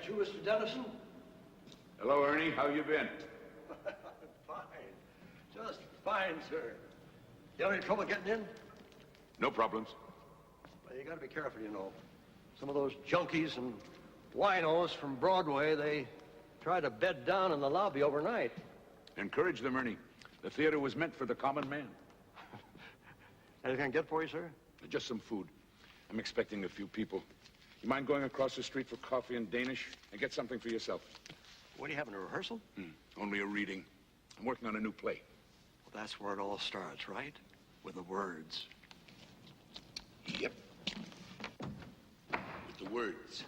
that you, Mr. Dennison? Hello, Ernie. How you been? Fine. Just fine, sir. You have any trouble getting in? No problems. Well, you gotta be careful, you know. Some of those junkies and winos from Broadway, they try to bed down in the lobby overnight. Encourage them, Ernie. The theater was meant for the common man. Anything I can get for you, sir? Just some food. I'm expecting a few people. You mind going across the street for coffee and Danish and get something for yourself? What, are you having a rehearsal? Only a reading. I'm working on a new play. Well, that's where it all starts, right? With the words. Yep. With the words.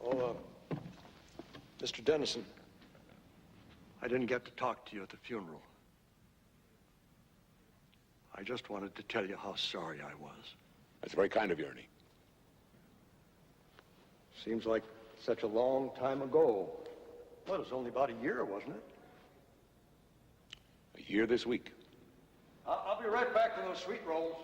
Oh, Mr. Dennison, I didn't get to talk to you at the funeral. I just wanted to tell you how sorry I was. That's very kind of you, Ernie. Seems like such a long time ago. Well, it was only about a year, wasn't it? A year this week. I'll be right back to those sweet rolls.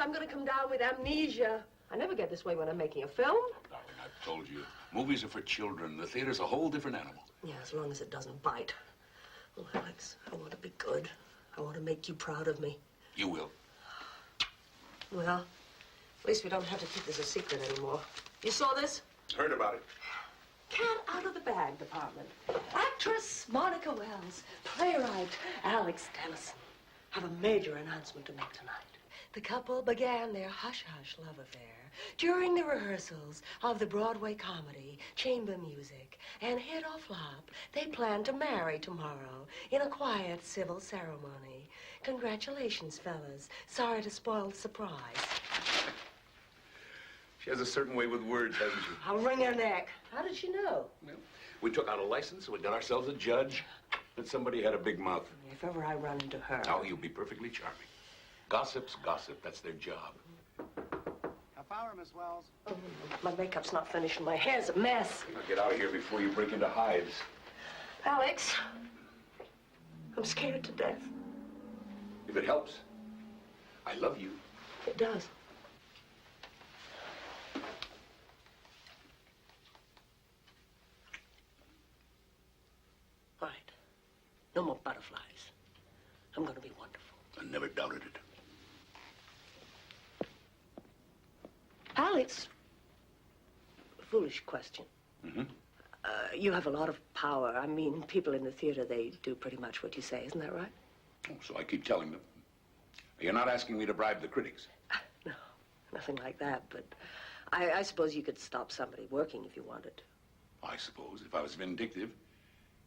I'm gonna come down with amnesia. I never get this way when I'm making a film. Darling, I've told you. Movies are for children. The theater's a whole different animal. Yeah, as long as it doesn't bite. Oh, Alex, I want to be good. I want to make you proud of me. You will. Well, at least we don't have to keep this a secret anymore. You saw this? Heard about it. Cat out of the bag department. Actress Monica Wells. Playwright Alex Dennison. Have a major announcement to make tonight. The couple began their hush-hush love affair during the rehearsals of the Broadway comedy, Chamber Music, and hit or flop, they plan to marry tomorrow in a quiet civil ceremony. Congratulations, fellas. Sorry to spoil the surprise. She has a certain way with words, hasn't she? I'll wring her neck. How did she know? Well, we took out a license, we got ourselves a judge, and somebody had a big mouth. If ever I run into her... Oh, you'll be perfectly charming. Gossip's gossip. That's their job. Half hour, Miss Wells. Oh, my makeup's not finished and my hair's a mess. Now get out of here before you break into hives. Alex, I'm scared to death. If it helps, I love you. It does. All right. No more butterflies. I'm going to be wonderful. I never doubted it. Alex, foolish question. Mm-hmm. You have a lot of power. I mean, people in the theater, they do pretty much what you say. Isn't that right? Oh, so I keep telling them. You're not asking me to bribe the critics. No, nothing like that. But I suppose you could stop somebody working if you wanted. I suppose, if I was vindictive,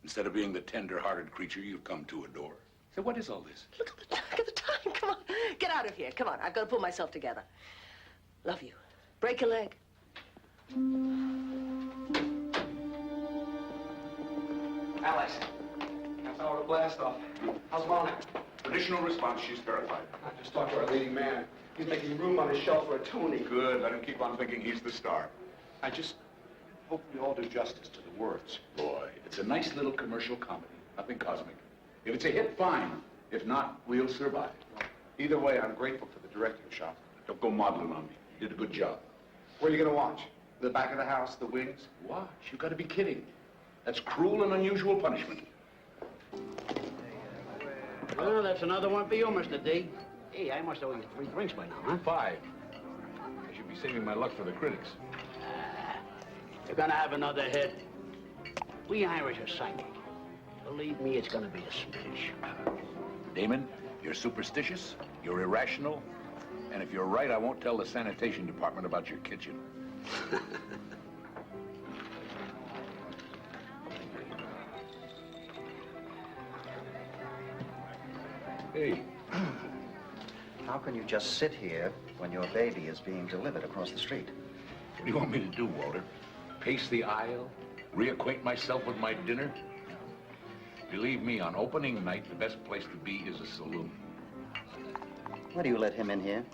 instead of being the tender-hearted creature you've come to adore. So what is all this? Look at the time. Come on. Get out of here. Come on. I've got to pull myself together. Love you. Break your leg. Alex, half hour to blast off. How's Mona? Traditional response, she's terrified. I just talked to our leading man. He's making room on his shelf for a Tony. Good, let him keep on thinking he's the star. I just hope we all do justice to the words. Boy, it's a nice little commercial comedy. Nothing cosmic. If it's a hit, fine. If not, we'll survive. Either way, I'm grateful for the directing shop. Don't go maudlin on me. You did a good job. Where are you going to watch? The back of the house, the wings? Watch, you gotta be kidding. That's cruel and unusual punishment. Well, that's another one for you, Mr. D. Hey, I must owe you 3 drinks by now, huh? 5. I should be saving my luck for the critics. You're gonna have another hit. We Irish are psychic. Believe me, it's gonna be a smash. Damon, you're superstitious, you're irrational, and if you're right, I won't tell the sanitation department about your kitchen. Hey. How can you just sit here when your baby is being delivered across the street? What do you want me to do, Walter? Pace the aisle? Reacquaint myself with my dinner? Believe me, on opening night, the best place to be is a saloon. Why do you let him in here?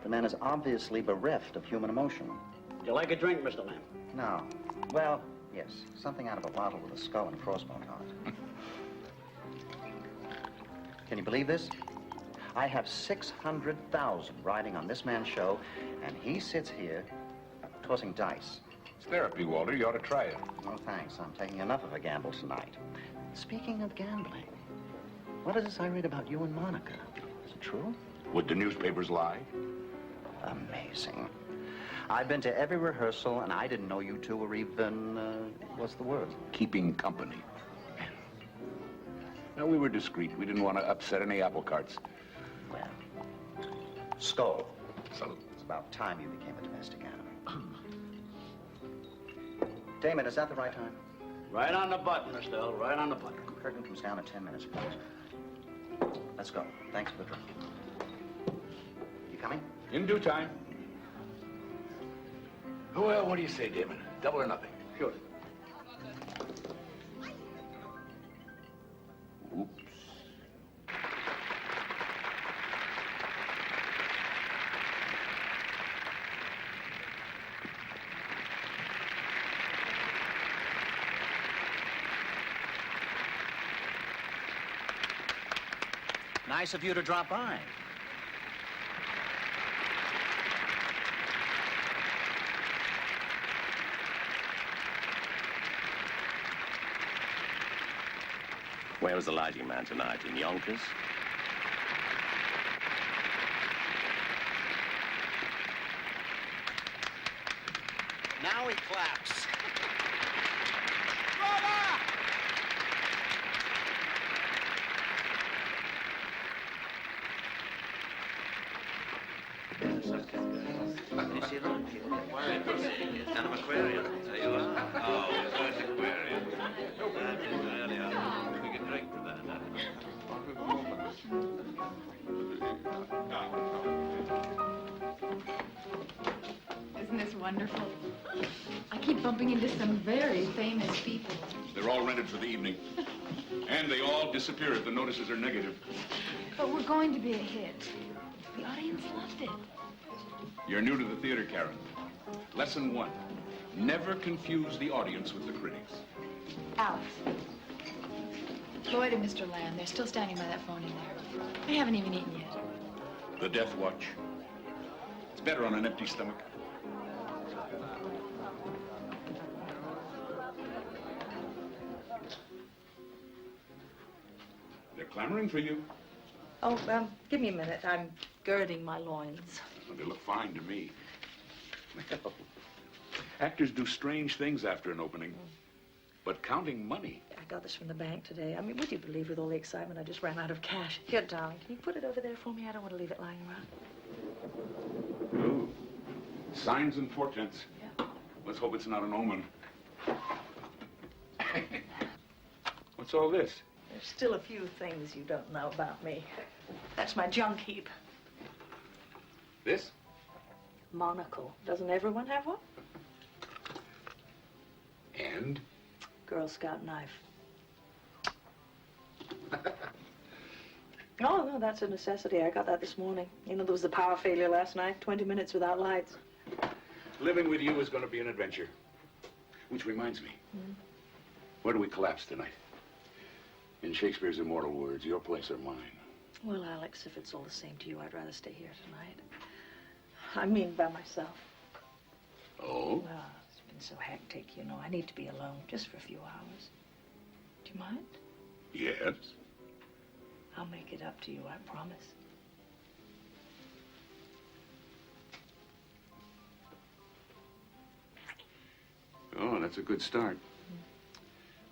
The man is obviously bereft of human emotion. Would you like a drink, Mr. Lamb? No. Well, yes. Something out of a bottle with a skull and crossbones on it. Can you believe this? I have 600,000 riding on this man's show, and he sits here tossing dice. It's therapy, Walter. You ought to try it. No, thanks. I'm taking enough of a gamble tonight. Speaking of gambling, what is this I read about you and Monica? Is it true? Would the newspapers lie? Amazing. I've been to every rehearsal, and I didn't know you two were even, what's the word? Keeping company. No, we were discreet. We didn't want to upset any apple carts. Well, skull. Salute. It's about time you became a domestic animal. Damon, is that the right time? Right on the button, Mr. Earl, right on the button. Curtain comes down in 10 minutes, please. Let's go. Thanks for the drink. You coming? In due time. Well, what do you say, Damon? Double or nothing? Sure. Oops. Nice of you to drop by. Where was the lighting man tonight? In Yonkers? Now he claps. aquarium. There you are. Oh, it's an aquarium. Really are. We can drink to that, huh? Isn't this wonderful? I keep bumping into some very famous people. They're all rented for the evening. And they all disappear if the notices are negative. But we're going to be a hit. The audience loved it. You're new to the theater, Karen. Lesson 1. Never confuse the audience with the critics. Alex. Lloyd and Mr. Lamb, they're still standing by that phone in there. They haven't even eaten yet. The Death Watch. It's better on an empty stomach. They're clamoring for you. Oh, give me a minute. I'm girding my loins. Well, they look fine to me. Actors do strange things after an opening. But counting money. I got this from the bank today. I mean, would you believe with all the excitement, I just ran out of cash. Here, darling, can you put it over there for me? I don't want to leave it lying around. Ooh. Signs and portents. Yeah. Let's hope it's not an omen. What's all this? There's still a few things you don't know about me. That's my junk heap. This? Monocle. Doesn't everyone have one? And? Girl Scout knife. Oh, no, that's a necessity. I got that this morning. You know, there was the power failure last night. 20 minutes without lights. Living with you is going to be an adventure. Which reminds me. Where do we collapse tonight? In Shakespeare's immortal words, your place or mine? Well, Alex, if it's all the same to you, I'd rather stay here tonight. I mean, by myself. Oh? Well, it's been so hectic, you know. I need to be alone just for a few hours. Do you mind? Yes. I'll make it up to you, I promise. Oh, that's a good start.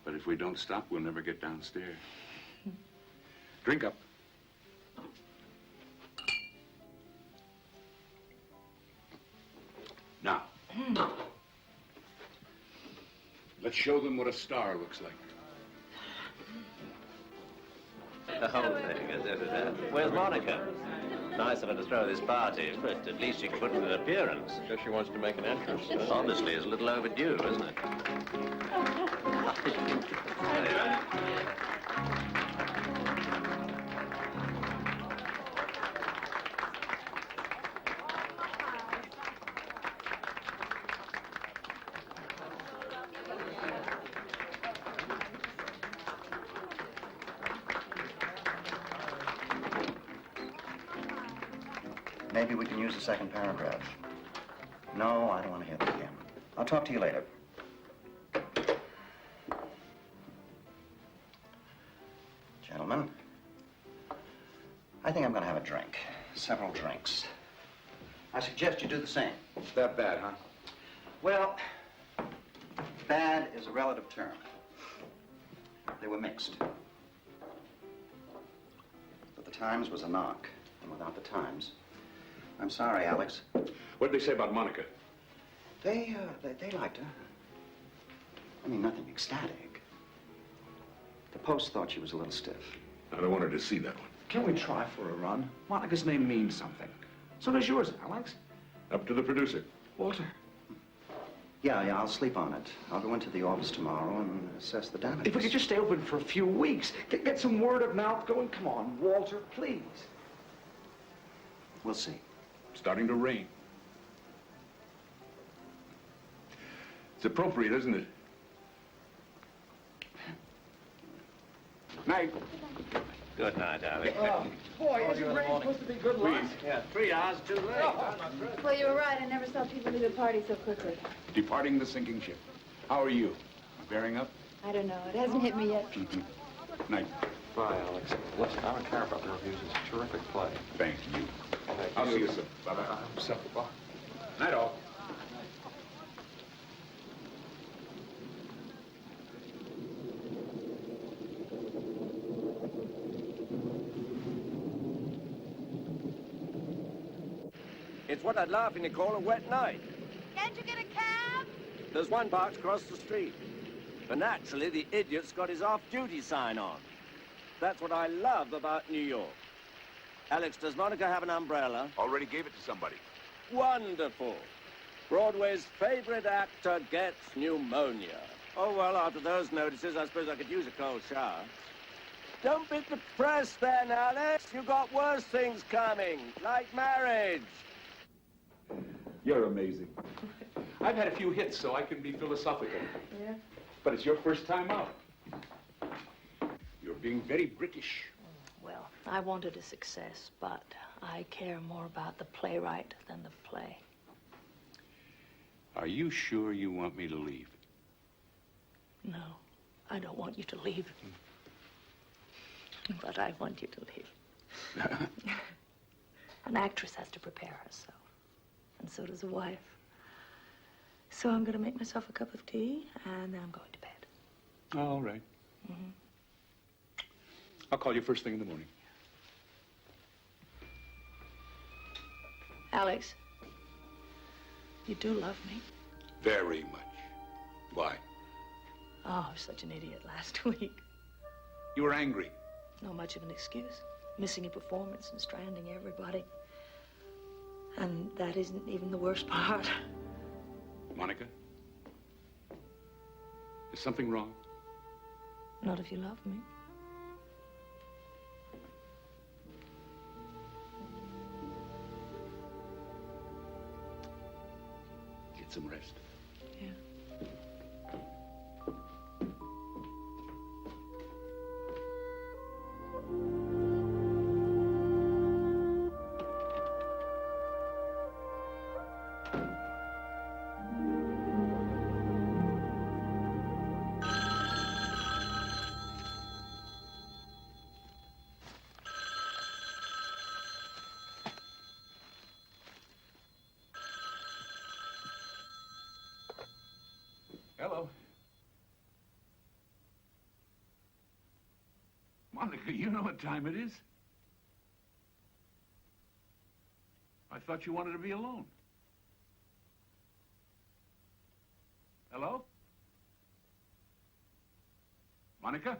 But if we don't stop, we'll never get downstairs. Drink up. Now, let's show them what a star looks like. The whole thing, as if it had. Where's Monica? Nice of her to throw this party, but at least she can put in an appearance. Because she wants to make an entrance. Honestly, it's a little overdue, isn't it? Maybe we can use the second paragraph. No, I don't want to hear that again. I'll talk to you later. Gentlemen, I think I'm going to have a drink. Several drinks. I suggest you do the same. It's that bad, huh? Well, bad is a relative term. They were mixed. But the Times was a knock, and without the Times, I'm sorry, Alex. What did they say about Monica? They liked her. I mean, nothing ecstatic. The Post thought she was a little stiff. I don't want her to see that one. Can we try for a run? Monica's name means something. So does yours, Alex. Up to the producer. Walter. Yeah, I'll sleep on it. I'll go into the office tomorrow and assess the damages. If we could just stay open for a few weeks, get some word of mouth going. Come on, Walter, please. We'll see. Starting to rain. It's appropriate, isn't it? Night. Good night, Alex. Boy, isn't rain supposed to be good luck? Yeah, 3 hours too late. Well, you were right. I never saw people leave a party so quickly. Departing the sinking ship. How are you? Bearing up? I don't know. It hasn't hit me yet. Night. Bye, Alex. Listen, I don't care about the reviews. It's a terrific play. Thank you. I'll see you soon. Bye-bye. Simple. Night all. It's what I'd laughingly call a wet night. Can't you get a cab? There's one parked across the street. But naturally, the idiot's got his off-duty sign on. That's what I love about New York. Alex, does Monica have an umbrella? Already gave it to somebody. Wonderful. Broadway's favorite actor gets pneumonia. Oh, well, after those notices, I suppose I could use a cold shower. Don't be depressed then, Alex. You've got worse things coming, like marriage. You're amazing. I've had a few hits, so I can be philosophical. Yeah? But it's your first time out. You're being very British. Well, I wanted a success, but I care more about the playwright than the play. Are you sure you want me to leave? No, I don't want you to leave. But I want you to leave. An actress has to prepare herself, and so does a wife. So I'm going to make myself a cup of tea, and then I'm going to bed. All right. I'll call you first thing in the morning. Alex, you do love me. Very much. Why? Oh, I was such an idiot last week. You were angry. Not much of an excuse. Missing a performance and stranding everybody. And that isn't even the worst part. Monica? Is something wrong? Not if you love me. Get some rest. Yeah. Hello. Monica, you know what time it is. I thought you wanted to be alone. Hello? Monica?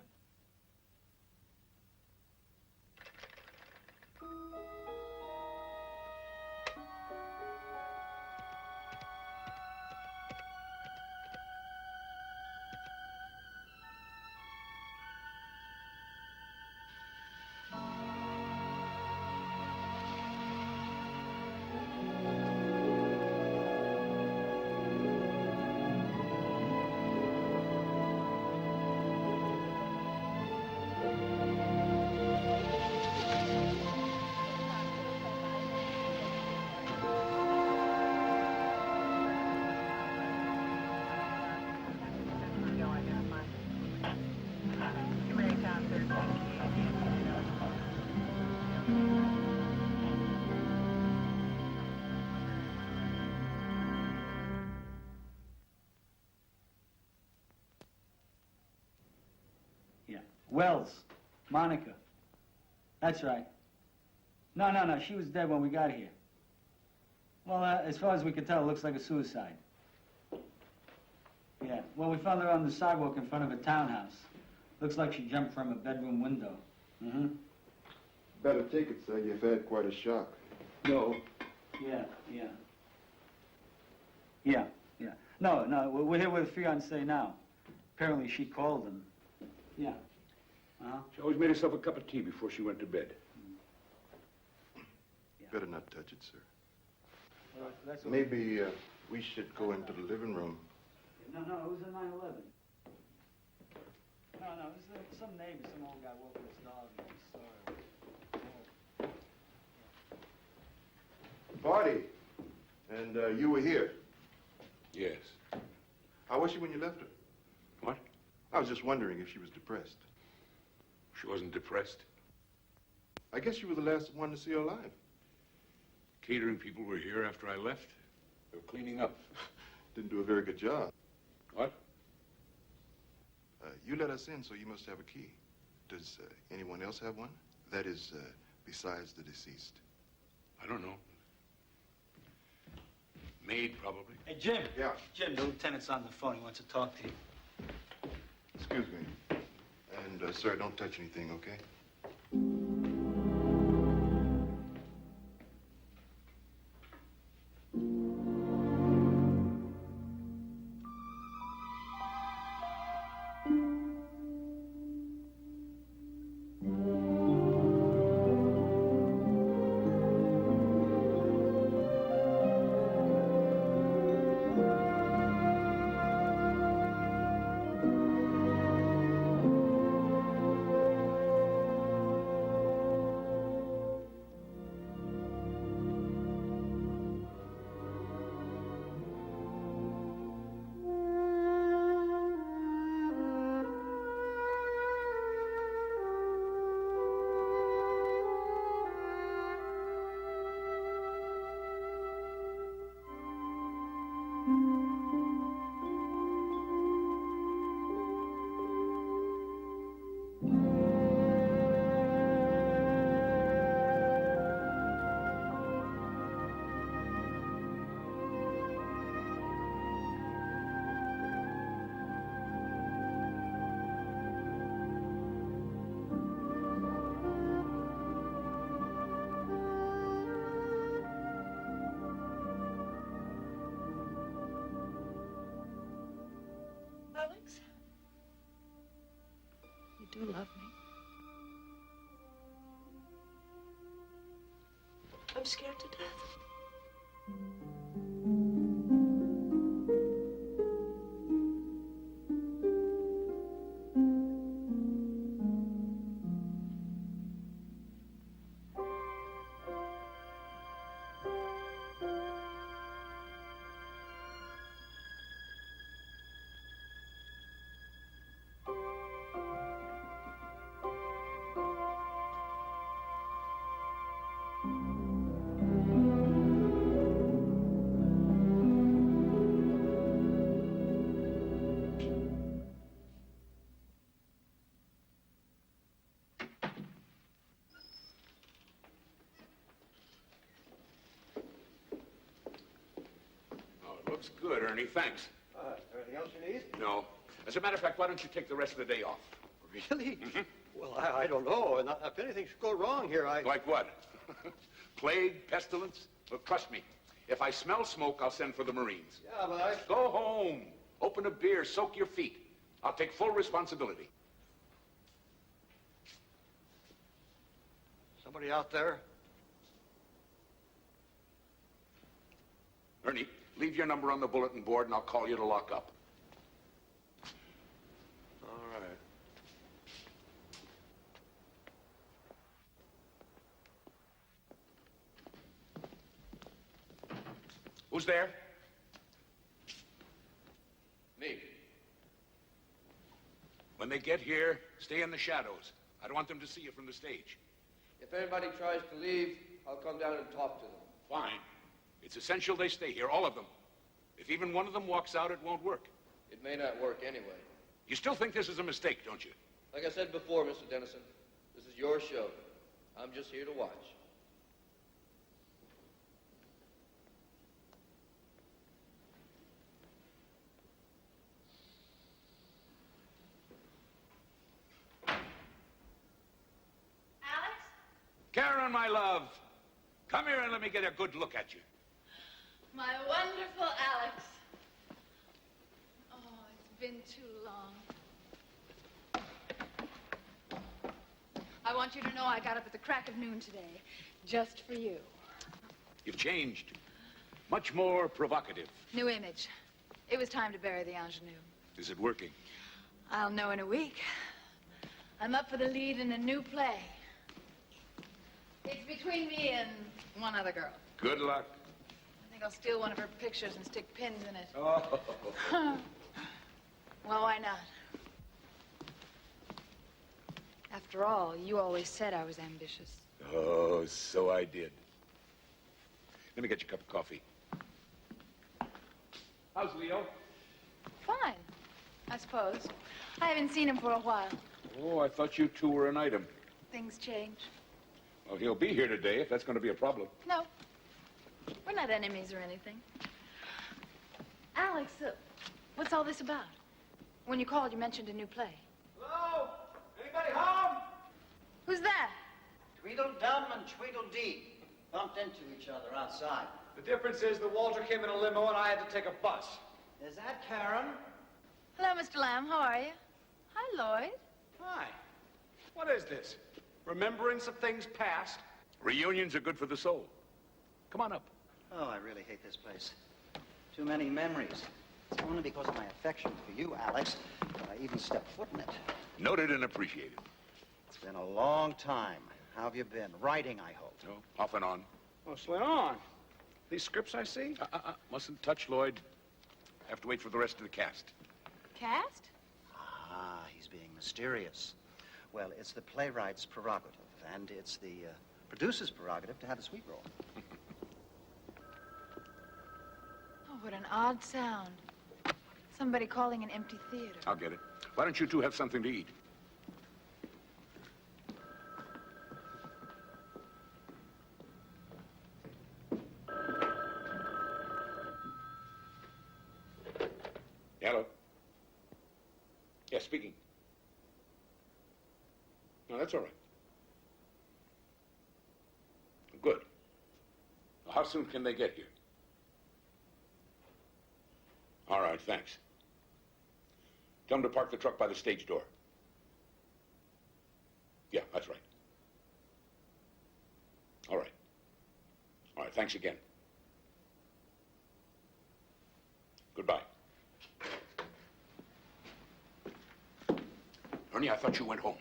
Wells, Monica. That's right. No, she was dead when we got here. Well, as far as we could tell, it looks like a suicide. Yeah, well, we found her on the sidewalk in front of a townhouse. Looks like she jumped from a bedroom window. Better take it, sir. You've had quite a shock. No. Yeah. No, we're here with a fiancée now. Apparently she called him. Yeah. She always made herself a cup of tea before she went to bed. Better not touch it, sir. Well, that's what Maybe we should go into the living room. No, it was a 9/11. No, it was some neighbor, some old guy walking his dog, and he saw her. Party. And you were here. Yes. How was she when you left her? What? I was just wondering if she was depressed. She wasn't depressed. I guess you were the last one to see her alive. Catering people were here after I left. They were cleaning up. Didn't do a very good job. What? You let us in, so you must have a key. Does anyone else have one? That is, besides the deceased. I don't know. Maid, probably. Hey, Jim. Yeah. Jim, the lieutenant's on the phone. He wants to talk to you. Excuse me. And, sir, don't touch anything, okay? Alex? You do love me. I'm scared to death. Looks good, Ernie. Thanks. Anything else you need? No. As a matter of fact, why don't you take the rest of the day off? Really? Mm-hmm. Well, I don't know. And if anything should go wrong here, Like what? Plague, pestilence? Well, trust me. If I smell smoke, I'll send for the Marines. Yeah, but Go home. Open a beer. Soak your feet. I'll take full responsibility. Somebody out there? Ernie, leave your number on the bulletin board and I'll call you to lock up. All right. Who's there? Me. When they get here, stay in the shadows. I don't want them to see you from the stage. If anybody tries to leave, I'll come down and talk to them. Fine. It's essential they stay here, all of them. If even one of them walks out, it won't work. It may not work anyway. You still think this is a mistake, don't you? Like I said before, Mr. Dennison, this is your show. I'm just here to watch. Alex? Karen, my love, come here and let me get a good look at you. My wonderful Alex. Oh, it's been too long. I want you to know I got up at the crack of noon today, just for you. You've changed. Much more provocative. New image. It was time to bury the ingenue. Is it working? I'll know in a week. I'm up for the lead in a new play. It's between me and one other girl. Good luck. I think I'll steal one of her pictures and stick pins in it. Oh. Well, why not? After all, you always said I was ambitious. Oh, so I did. Let me get you a cup of coffee. How's Leo? Fine, I suppose. I haven't seen him for a while. Oh, I thought you two were an item. Things change. Well, he'll be here today if that's going to be a problem. No, we're not enemies or anything. Alex, what's all this about? When you called, you mentioned a new play. Hello? Anybody home? Who's that? Tweedledum and Tweedledee bumped into each other outside. The difference is that Walter came in a limo and I had to take a bus. Is that Karen? Hello, Mr. Lamb. How are you? Hi, Lloyd. Hi. What is this? Remembrance of things past? Reunions are good for the soul. Come on up. Oh, I really hate this place. Too many memories. It's only because of my affection for you, Alex, that I even stepped foot in it. Noted and appreciated. It's been a long time. How have you been? Writing, I hope. Oh, off and on. Mostly on. These scripts I see? Mustn't touch Lloyd. Have to wait for the rest of the cast. Cast? Ah, he's being mysterious. Well, it's the playwright's prerogative, and it's the producer's prerogative to have a sweet roll. Oh, what an odd sound. Somebody calling an empty theater. I'll get it. Why don't you two have something to eat? Hello? Yes, speaking. No, that's all right. Good. How soon can they get here? All right, thanks. Tell them to park the truck by the stage door. Yeah, that's right. All right. All right, thanks again. Goodbye. Ernie, I thought you went home.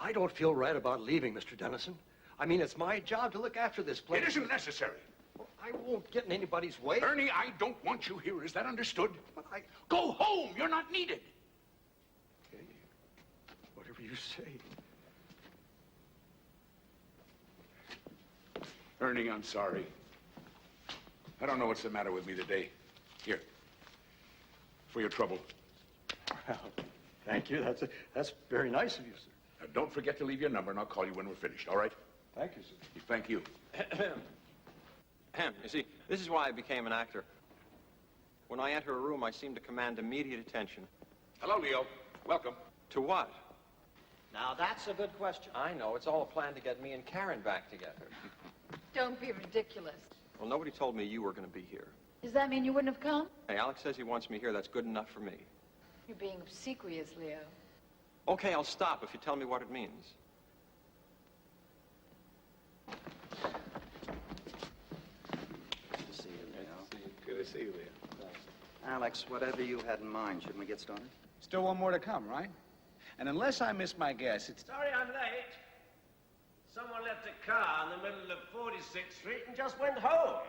I don't feel right about leaving, Mr. Dennison. I mean, it's my job to look after this place. It isn't necessary. Well, I won't get in anybody's way. Ernie, I don't want you here. Is that understood? But Go home. You're not needed. Okay. Whatever you say. Ernie, I'm sorry. I don't know what's the matter with me today. Here. For your trouble. Well, thank you. That's very nice of you, sir. Now, don't forget to leave your number, and I'll call you when we're finished, all right? Thank you, sir. Thank you. You see, this is why I became an actor. When I enter a room, I seem to command immediate attention. Hello, Leo. Welcome. To what? Now, that's a good question. I know. It's all a plan to get me and Karen back together. Don't be ridiculous. Well, nobody told me you were going to be here. Does that mean you wouldn't have come? Hey, Alex says he wants me here. That's good enough for me. You're being obsequious, Leo. Okay, I'll stop if you tell me what it means. Good to see you, Leo. Good to see you, Leo. Alex, whatever you had in mind, shouldn't we get started? Still one more to come, right? And unless I miss my guess, it's... Sorry I'm late. Someone left a car in the middle of 46th Street and just went home.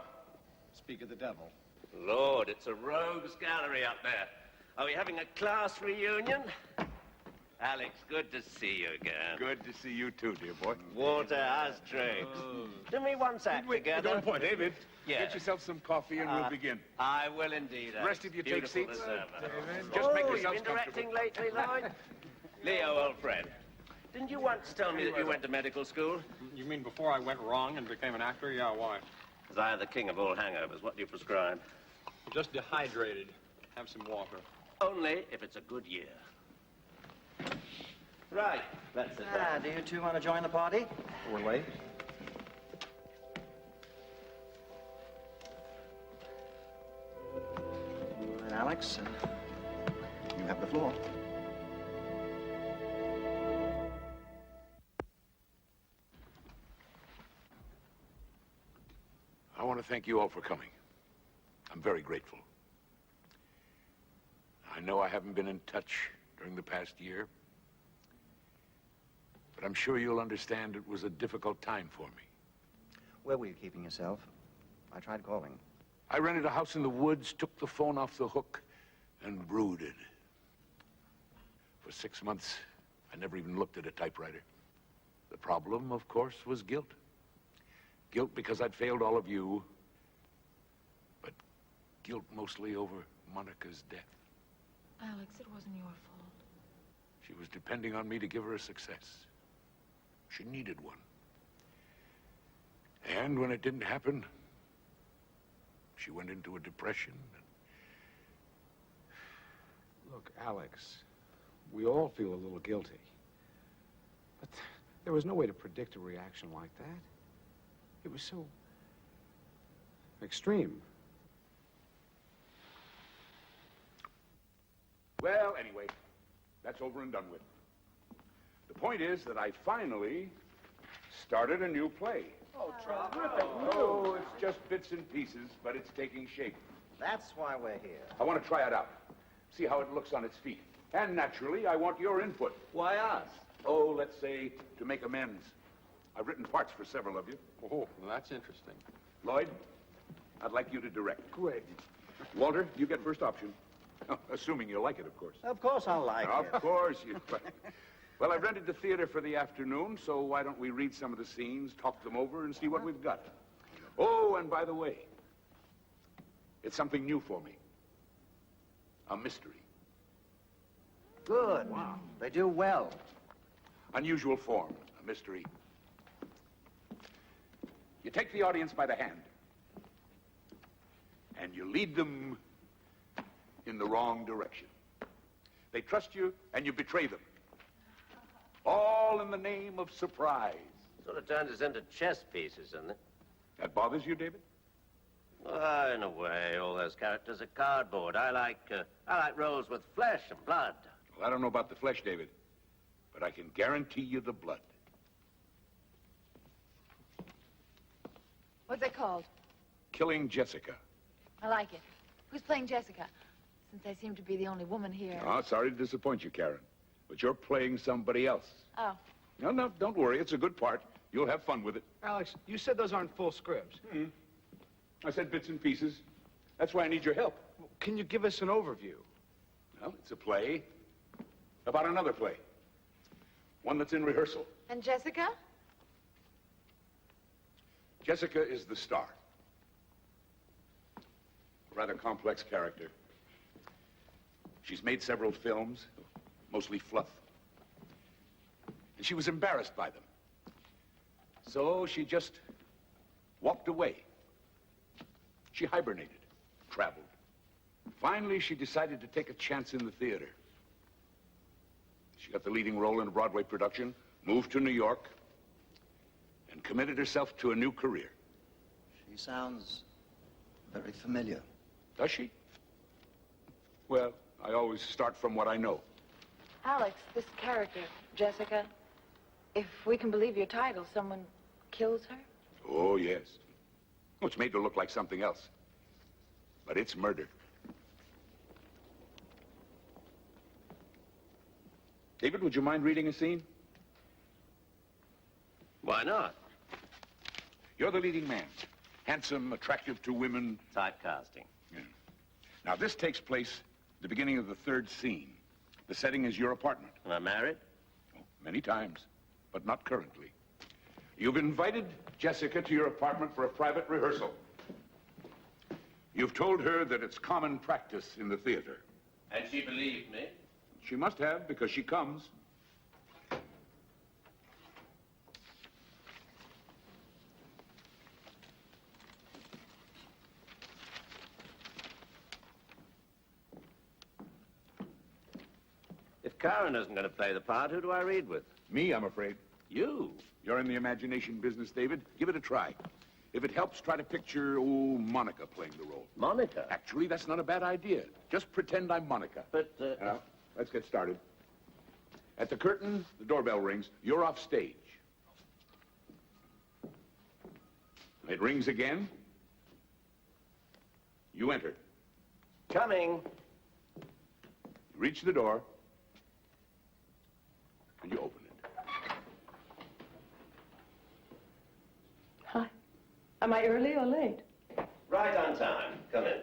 Speak of the devil. Lord, it's a rogues gallery up there. Are we having a class reunion? Alex, good to see you again. Good to see you too, dear boy. Water has drinks. Do me once act together. Don't point, David. Yeah. Get yourself some coffee and we'll begin. I will indeed. The rest of you take Beautiful seats. David. Just make yourselves you've been directing lately, Lloyd? Leo, old friend. Didn't you once tell me that you went to medical school? You mean before I went wrong and became an actor? Yeah, why? Because I am the king of all hangovers. What do you prescribe? Just dehydrated. Have some water. Only if it's a good year. Right. That's it. Do you two want to join the party? We're late. All right, Alex, you have the floor. I want to thank you all for coming. I'm very grateful. I know I haven't been in touch during the past year, but I'm sure you'll understand it was a difficult time for me. Where were you keeping yourself? I tried calling. I rented a house in the woods, took the phone off the hook, and brooded. For 6 months, I never even looked at a typewriter. The problem, of course, was guilt. Guilt because I'd failed all of you, but guilt mostly over Monica's death. Alex, it wasn't your fault. She was depending on me to give her a success. She needed one. And when it didn't happen, she went into a depression. Look, Alex, we all feel a little guilty. But there was no way to predict a reaction like that. It was so extreme. Well, anyway, that's over and done with. The point is that I finally started a new play. Oh, Oh, it's just bits and pieces, but it's taking shape. That's why we're here. I want to try it out, see how it looks on its feet. And naturally, I want your input. Why us? Oh, let's say, to make amends. I've written parts for several of you. Oh, well, that's interesting. Lloyd, I'd like you to direct. Great. Walter, you get first option. Assuming you like it, of course. Of course I'll like it. Of course you like it. Well, I've rented the theater for the afternoon, so why don't we read some of the scenes, talk them over, and see what we've got. Oh, and by the way, it's something new for me. A mystery. Good. Wow. They do well. Unusual form, a mystery. You take the audience by the hand, and you lead them in the wrong direction. They trust you, and you betray them. All in the name of surprise. Sort of turns us into chess pieces, doesn't it? That bothers you, David? In a way, all those characters are cardboard. I like roles with flesh and blood. Well, I don't know about the flesh, David, but I can guarantee you the blood. What's it called? Killing Jessica. I like it. Who's playing Jessica? Since I seem to be the only woman here. Oh, sorry to disappoint you, Karen, but you're playing somebody else. Oh. No, don't worry. It's a good part. You'll have fun with it. Alex, you said those aren't full scripts. I said bits and pieces. That's why I need your help. Can you give us an overview? Well, it's a play about another play. One that's in rehearsal. And Jessica? Jessica is the star. A rather complex character. She's made several films, mostly fluff. And she was embarrassed by them. So she just walked away. She hibernated, traveled. Finally, she decided to take a chance in the theater. She got the leading role in a Broadway production, moved to New York, and committed herself to a new career. She sounds very familiar. Does she? Well, I always start from what I know. Alex, this character, Jessica, if we can believe your title, someone kills her? Oh, yes. Oh, it's made to look like something else. But it's murder. David, would you mind reading a scene? Why not? You're the leading man. Handsome, attractive to women. Typecasting. Yeah. Now, this takes place at the beginning of the third scene. The setting is your apartment. Am I married? Oh, many times, but not currently. You've invited Jessica to your apartment for a private rehearsal. You've told her that it's common practice in the theater. And she believed me? She must have, because she comes. If Karen isn't going to play the part, who do I read with? Me, I'm afraid. You? You're in the imagination business, David. Give it a try. If it helps, try to picture, Monica playing the role. Monica? Actually, that's not a bad idea. Just pretend I'm Monica. But, Now, let's get started. At the curtain, the doorbell rings. You're off stage. It rings again. You enter. Coming. You reach the door, and you open it. Hi. Am I early or late? Right on time. Come in.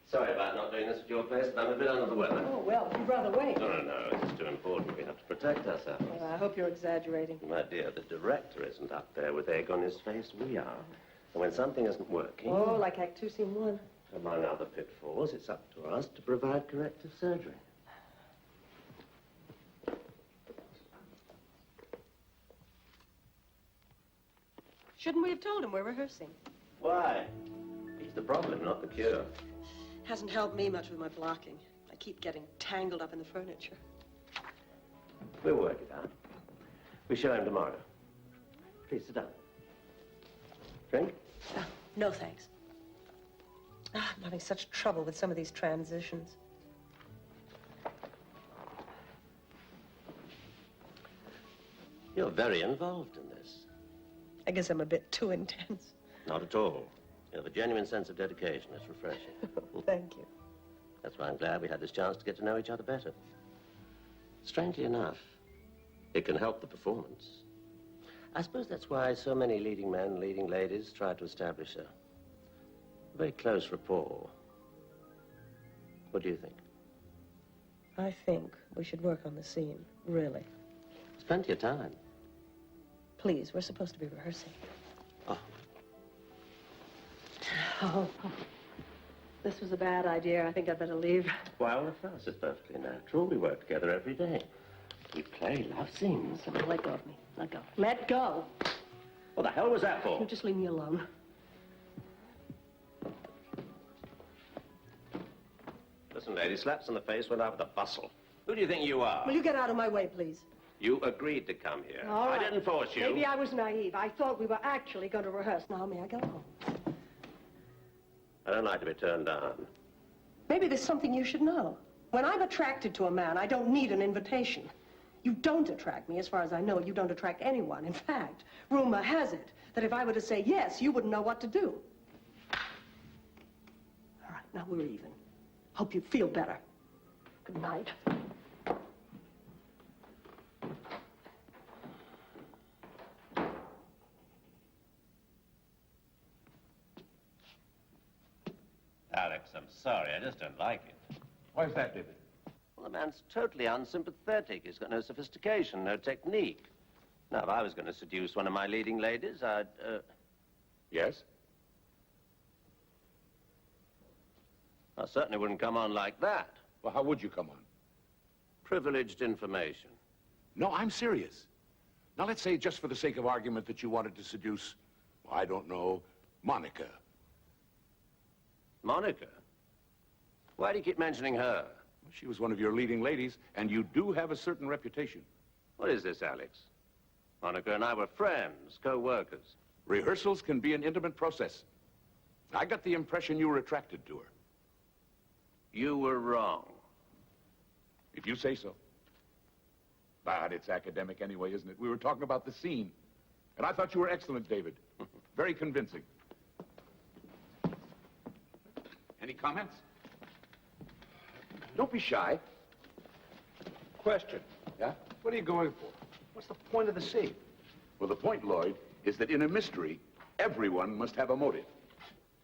Sorry about not doing this at your place, but I'm a bit under the weather. Oh, well, you'd rather wait. No, it's too important. We have to protect ourselves. Well, I hope you're exaggerating. My dear, the director isn't up there with egg on his face. We are. And when something isn't working... Oh, like Act 2, Scene 1. Among other pitfalls, it's up to us to provide corrective surgery. Shouldn't we have told him we're rehearsing? Why? He He's the problem, not the cure. Hasn't helped me much with my blocking. I keep getting tangled up in the furniture. We'll work it out. We show him tomorrow. Please sit down. Drink? No, thanks. I'm having such trouble with some of these transitions. You're very involved in this. I guess I'm a bit too intense. Not at all. You have a genuine sense of dedication. It's refreshing. Thank you. That's why I'm glad we had this chance to get to know each other better. Strangely enough, it can help the performance. I suppose that's why so many leading men, leading ladies try to establish a very close rapport. What do you think? I think we should work on the scene, really. There's plenty of time. Please, we're supposed to be rehearsing. Oh. Oh, this was a bad idea. I think I'd better leave. Why, all of us is perfectly natural. We work together every day. We play love scenes. Let go of me. Let go. Let go. What the hell was that for? You just leave me alone. Listen, lady, slaps in the face went out with a bustle. Who do you think you are? Will you get out of my way, please? You agreed to come here. All right. I didn't force you. Maybe I was naive. I thought we were actually going to rehearse. Now, may I go home? I don't like to be turned down. Maybe there's something you should know. When I'm attracted to a man, I don't need an invitation. You don't attract me. As far as I know, you don't attract anyone. In fact, rumor has it that if I were to say yes, you wouldn't know what to do. All right, now we're even. Hope you feel better. Good night. Alex, I'm sorry. I just don't like it. Why is that, David? Well, the man's totally unsympathetic. He's got no sophistication, no technique. Now, if I was going to seduce one of my leading ladies, I'd, Yes? I certainly wouldn't come on like that. Well, how would you come on? Privileged information. No, I'm serious. Now, let's say, just for the sake of argument, that you wanted to seduce, well, I don't know, Monica. Monica? Why do you keep mentioning her? Well, she was one of your leading ladies, and you do have a certain reputation. What is this, Alex? Monica and I were friends, co-workers. Rehearsals can be an intimate process. I got the impression you were attracted to her. You were wrong. If you say so. But it's academic anyway, isn't it? We were talking about the scene. And I thought you were excellent, David. Very convincing. Any comments? Don't be shy. Question. Yeah? What are you going for? What's the point of the scene? Well, the point, Lloyd, is that in a mystery, everyone must have a motive.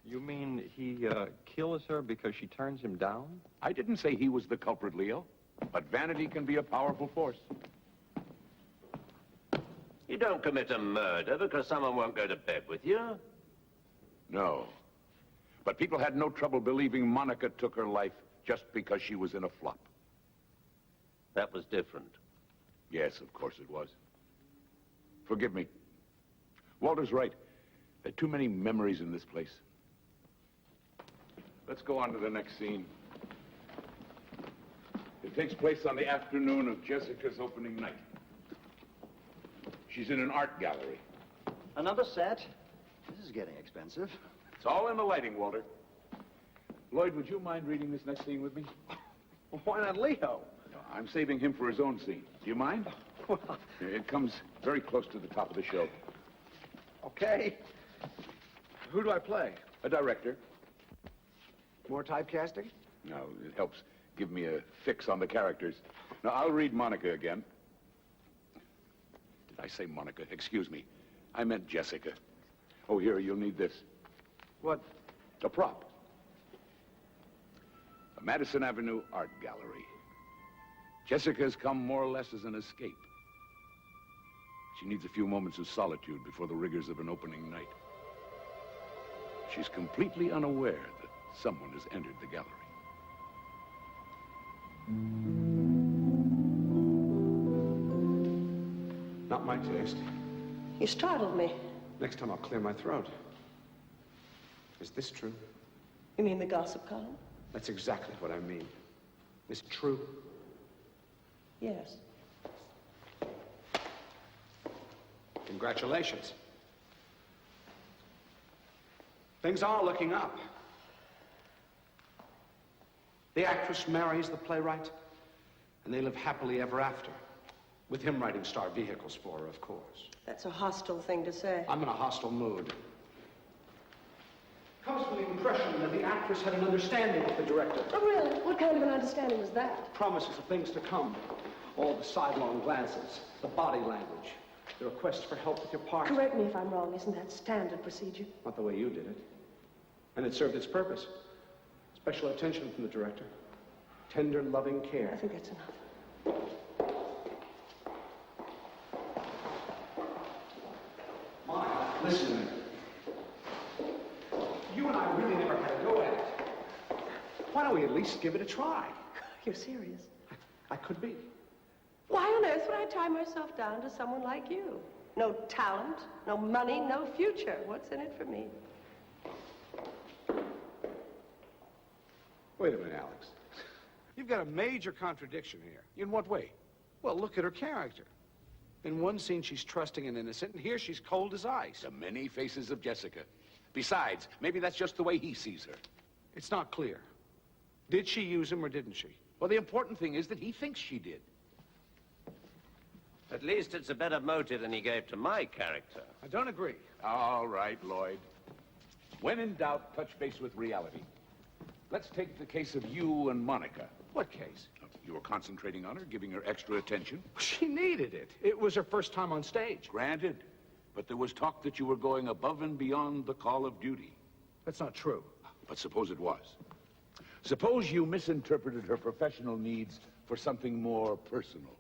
You mean he kills her because she turns him down? I didn't say he was the culprit, Leo. But vanity can be a powerful force. You don't commit a murder because someone won't go to bed with you. No. But people had no trouble believing Monica took her life just because she was in a flop. That was different. Yes, of course it was. Forgive me. Walter's right. There are too many memories in this place. Let's go on to the next scene. It takes place on the afternoon of Jessica's opening night. She's in an art gallery. Another set? This is getting expensive. It's all in the lighting, Walter. Lloyd, would you mind reading this next scene with me? Well, why not Leo? No, I'm saving him for his own scene. Do you mind? Well, It comes very close to the top of the show. okay. Who do I play? A director. More typecasting? No, it helps give me a fix on the characters. Now, I'll read Monica again. Did I say Monica? Excuse me. I meant Jessica. Oh, here, you'll need this. What? A prop. A Madison Avenue art gallery. Jessica's come more or less as an escape. She needs a few moments of solitude before the rigors of an opening night. She's completely unaware that someone has entered the gallery. Not my taste. You startled me. Next time I'll clear my throat. Is this true? You mean the gossip column? That's exactly what I mean. Is it true? Yes. Congratulations. Things are looking up. The actress marries the playwright, and they live happily ever after, with him writing star vehicles for her, of course. That's a hostile thing to say. I'm in a hostile mood. Comes from the impression that the actress had an understanding with the director. Oh, really? What kind of an understanding was that? Promises of things to come. All the sidelong glances, the body language, the request for help with your part. Correct me if I'm wrong. Isn't that standard procedure? Not the way you did it. And it served its purpose. Special attention from the director. Tender, loving care. I think that's enough. Monica, listen to me. You and I really never had a go at it. Why don't we at least give it a try? You're serious? I could be. Why on earth would I tie myself down to someone like you? No talent, no money, no future. What's in it for me? Wait a minute, Alex. You've got a major contradiction here. In what way? Well, look at her character. In one scene, she's trusting and innocent, and here she's cold as ice. The many faces of Jessica. Besides, maybe that's just the way he sees her. It's not clear. Did she use him or didn't she? Well, the important thing is that he thinks she did. At least it's a better motive than he gave to my character. I don't agree. All right, Lloyd. When in doubt, touch base with reality. Let's take the case of you and Monica. What case? You were concentrating on her, giving her extra attention. She needed it. It was her first time on stage. Granted. But there was talk that you were going above and beyond the call of duty. That's not true. But suppose it was. Suppose you misinterpreted her professional needs for something more personal.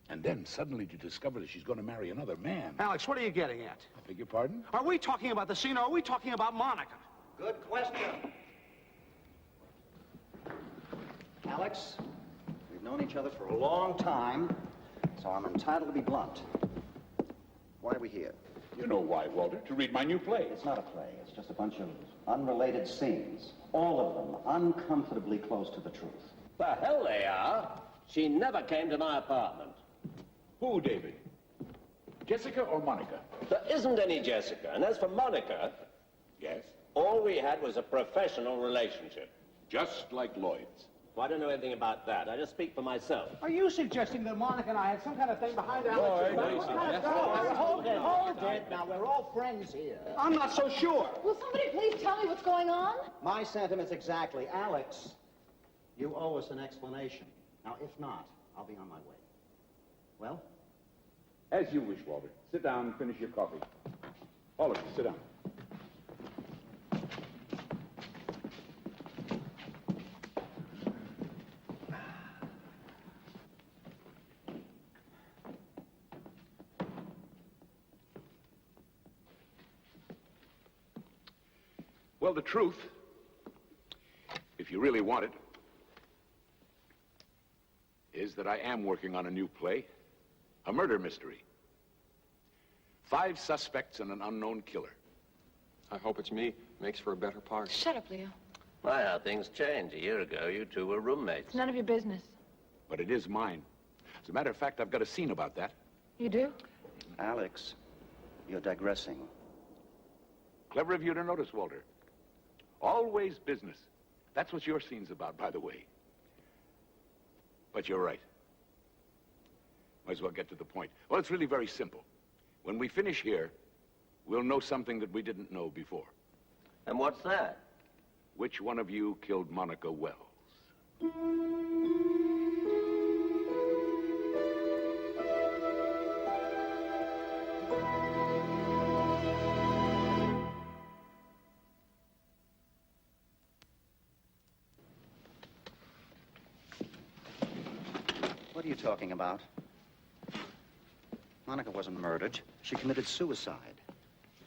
And then suddenly you discover that she's going to marry another man. Alex, what are you getting at? I beg your pardon? Are we talking about the scene or are we talking about Monica? Good question. Alex, we've known each other for a long time, so I'm entitled to be blunt. Why are we here? You know why, Walter. To read my new play. It's not a play. It's just a bunch of unrelated scenes. All of them uncomfortably close to the truth. The hell they are. She never came to my apartment. Who, David? Jessica or Monica? There isn't any Jessica. And as for Monica... Yes? All we had was a professional relationship. Just like Lloyd's. Well, I don't know anything about that. I just speak for myself. Are you suggesting that Monica and I had some kind of thing behind our Hold it. Now, we're all friends here. I'm not so sure. Will somebody please tell me what's going on? My sentiments exactly. Alex, you owe us an explanation. Now, if not, I'll be on my way. Well? As you wish, Walter. Sit down and finish your coffee. All of you, sit down. Well, the truth, if you really want it, is that I am working on a new play, a murder mystery. 5 suspects and an unknown killer. I hope it's me. Makes for a better part. Shut up, Leo. Why, how things changed. A year ago, you two were roommates. It's none of your business. But it is mine. As a matter of fact, I've got a scene about that. You do? Alex, you're digressing. Clever of you to notice, Walter. Always business. That's what your scene's about, by the way. But you're right. Might as well get to the point. Well, it's really very simple. When we finish here, we'll know something that we didn't know before. And what's that? Which one of you killed Monica Wells? What are you talking about? Monica wasn't murdered. She committed suicide.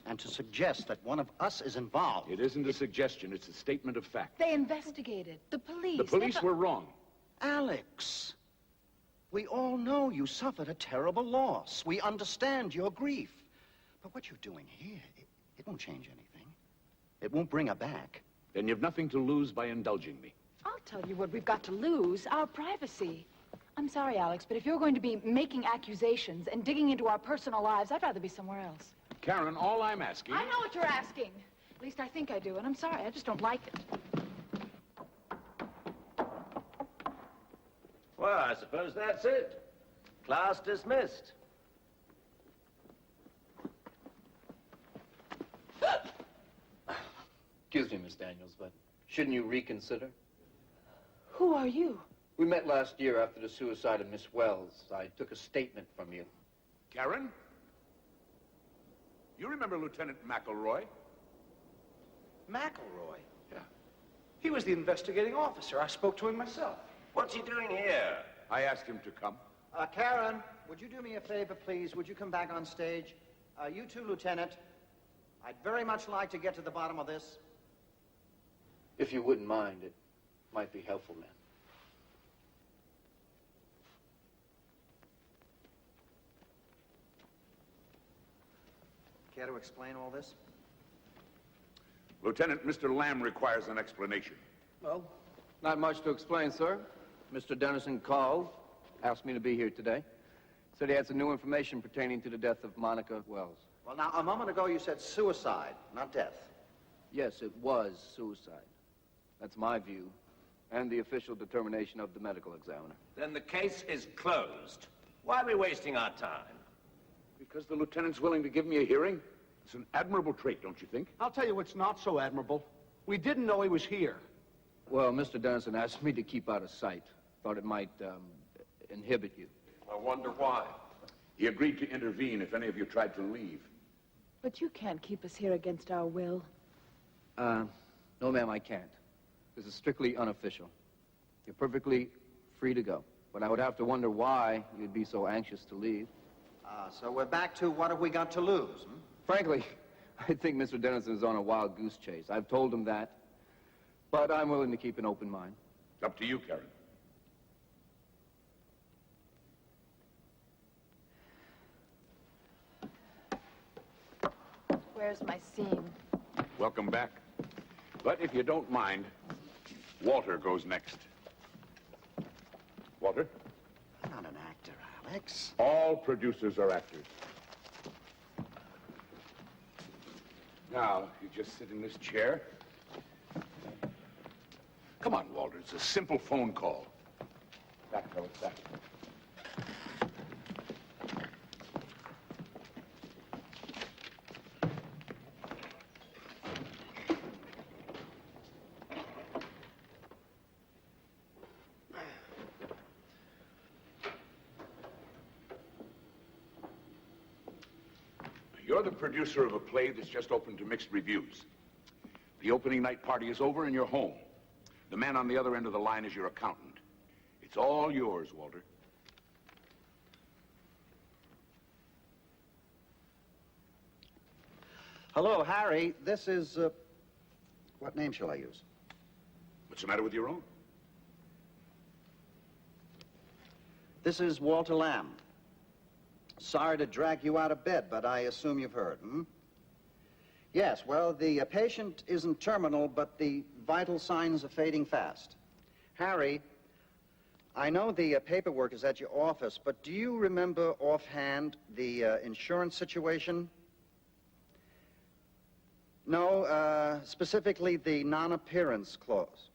And to suggest that one of us is involved... It isn't a suggestion, it's a statement of fact. They investigated. The police. The police were wrong. Alex, we all know you suffered a terrible loss. We understand your grief. But what you're doing here, it won't change anything. It won't bring her back. Then you've nothing to lose by indulging me. I'll tell you what we've got to lose, our privacy. I'm sorry, Alex, but if you're going to be making accusations and digging into our personal lives, I'd rather be somewhere else. Karen, all I'm asking... I know what you're asking. At least I think I do, and I'm sorry, I just don't like it. Well, I suppose that's it. Class dismissed. Excuse me, Miss Daniels, but shouldn't you reconsider? Who are you? We met last year after the suicide of Miss Wells. I took a statement from you. Karen? You remember Lieutenant McElroy? McElroy? Yeah. He was the investigating officer. I spoke to him myself. What's he doing here? I asked him to come. Karen, would you do me a favor, please? Would you come back on stage? You too, Lieutenant. I'd very much like to get to the bottom of this. If you wouldn't mind, it might be helpful, ma'am. Care to explain all this? Lieutenant, Mr. Lamb requires an explanation. Well, not much to explain, sir. Mr. Dennison called, asked me to be here today. Said he had some new information pertaining to the death of Monica Wells. Well, now, a moment ago you said suicide, not death. Yes, it was suicide. That's my view, and the official determination of the medical examiner. Then the case is closed. Why are we wasting our time? Because the lieutenant's willing to give me a hearing? It's an admirable trait, don't you think? I'll tell you what's not so admirable. We didn't know he was here. Well, Mr. Dennison asked me to keep out of sight. Thought it might inhibit you. I wonder why. He agreed to intervene if any of you tried to leave. But you can't keep us here against our will. No, ma'am, I can't. This is strictly unofficial. You're perfectly free to go. But I would have to wonder why you'd be so anxious to leave. So we're back to what have we got to lose, hmm? Frankly, I think Mr. Dennison is on a wild goose chase. I've told him that. But I'm willing to keep an open mind. It's up to you, Karen. Where's my scene? Welcome back. But if you don't mind, Walter goes next. Walter? I'm not an actor, Alex. All producers are actors. Now, you just sit in this chair. Come on, Walter. It's a simple phone call. Back, fellas, back. You're the producer of a play that's just opened to mixed reviews. The opening night party is over and you're home. The man on the other end of the line is your accountant. It's all yours, Walter. Hello, Harry. This is, what name shall I use? What's the matter with your own? This is Walter Lamb. Sorry to drag you out of bed, but I assume you've heard, hmm? Yes, well, the patient isn't terminal, but the vital signs are fading fast. Harry, I know the paperwork is at your office, but do you remember offhand the insurance situation? No, specifically the non-appearance clause.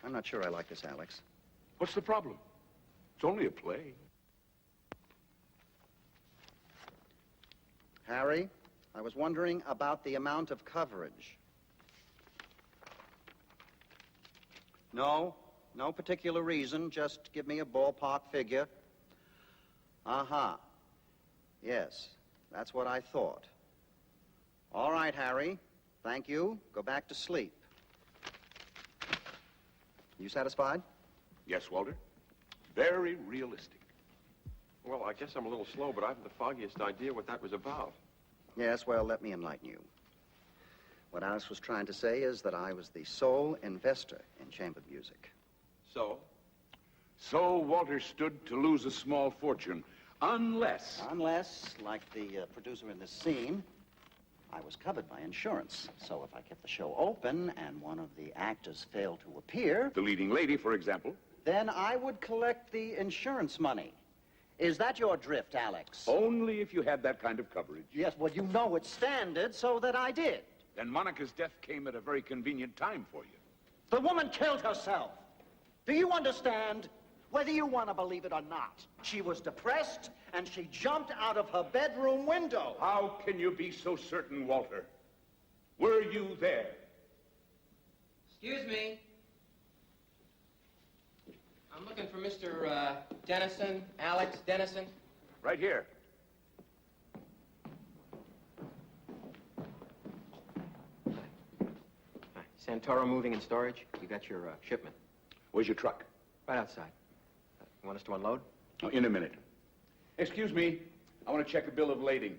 I'm not sure I like this, Alex. What's the problem? It's only a play. Harry, I was wondering about the amount of coverage. No particular reason. Just give me a ballpark figure. Uh-huh. Yes, that's what I thought. All right, Harry. Thank you. Go back to sleep. You satisfied? Yes, Walter. Very realistic. Well, I guess I'm a little slow, but I haven't the foggiest idea what that was about. Yes, well, let me enlighten you. What Alice was trying to say is that I was the sole investor in chamber music. So? So Walter stood to lose a small fortune, unless... Unless, like the producer in this scene, I was covered by insurance. So if I kept the show open and one of the actors failed to appear... The leading lady, for example. Then I would collect the insurance money. Is that your drift, Alex? Only if you had that kind of coverage. Yes, well, you know it's standard, so that I did. Then Monica's death came at a very convenient time for you. The woman killed herself. Do you understand? Whether you want to believe it or not, she was depressed, and she jumped out of her bedroom window. How can you be so certain, Walter? Were you there? Excuse me. I'm looking for Mr. Dennison, Alex Dennison. Right here. Hi. Santoro Moving and Storage. You got your shipment. Where's your truck? Right outside. You want us to unload? Oh, in a minute. Excuse me. I want to check a bill of lading.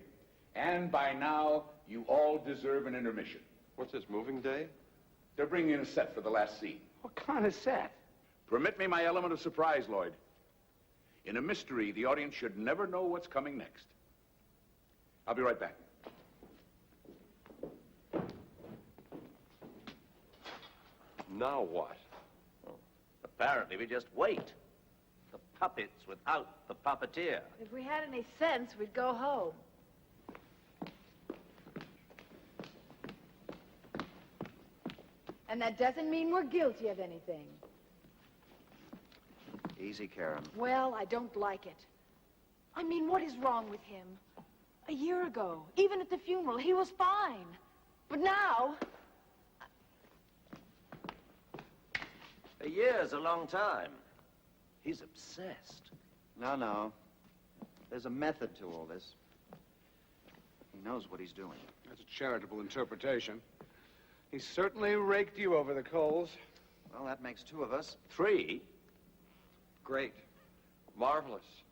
And by now, you all deserve an intermission. What's this, moving day? They're bringing in a set for the last scene. What kind of set? Permit me my element of surprise, Lloyd. In a mystery, the audience should never know what's coming next. I'll be right back. Now what? Apparently, we just wait. The puppets without the puppeteer. If we had any sense, we'd go home. And that doesn't mean we're guilty of anything. Easy, Karen. Well, I don't like it. I mean, what is wrong with him? A year ago, even at the funeral, he was fine. But now... A year's a long time. He's obsessed. No. There's a method to all this. He knows what he's doing. That's a charitable interpretation. He certainly raked you over the coals. Well, that makes two of us. 3? Great. Marvelous.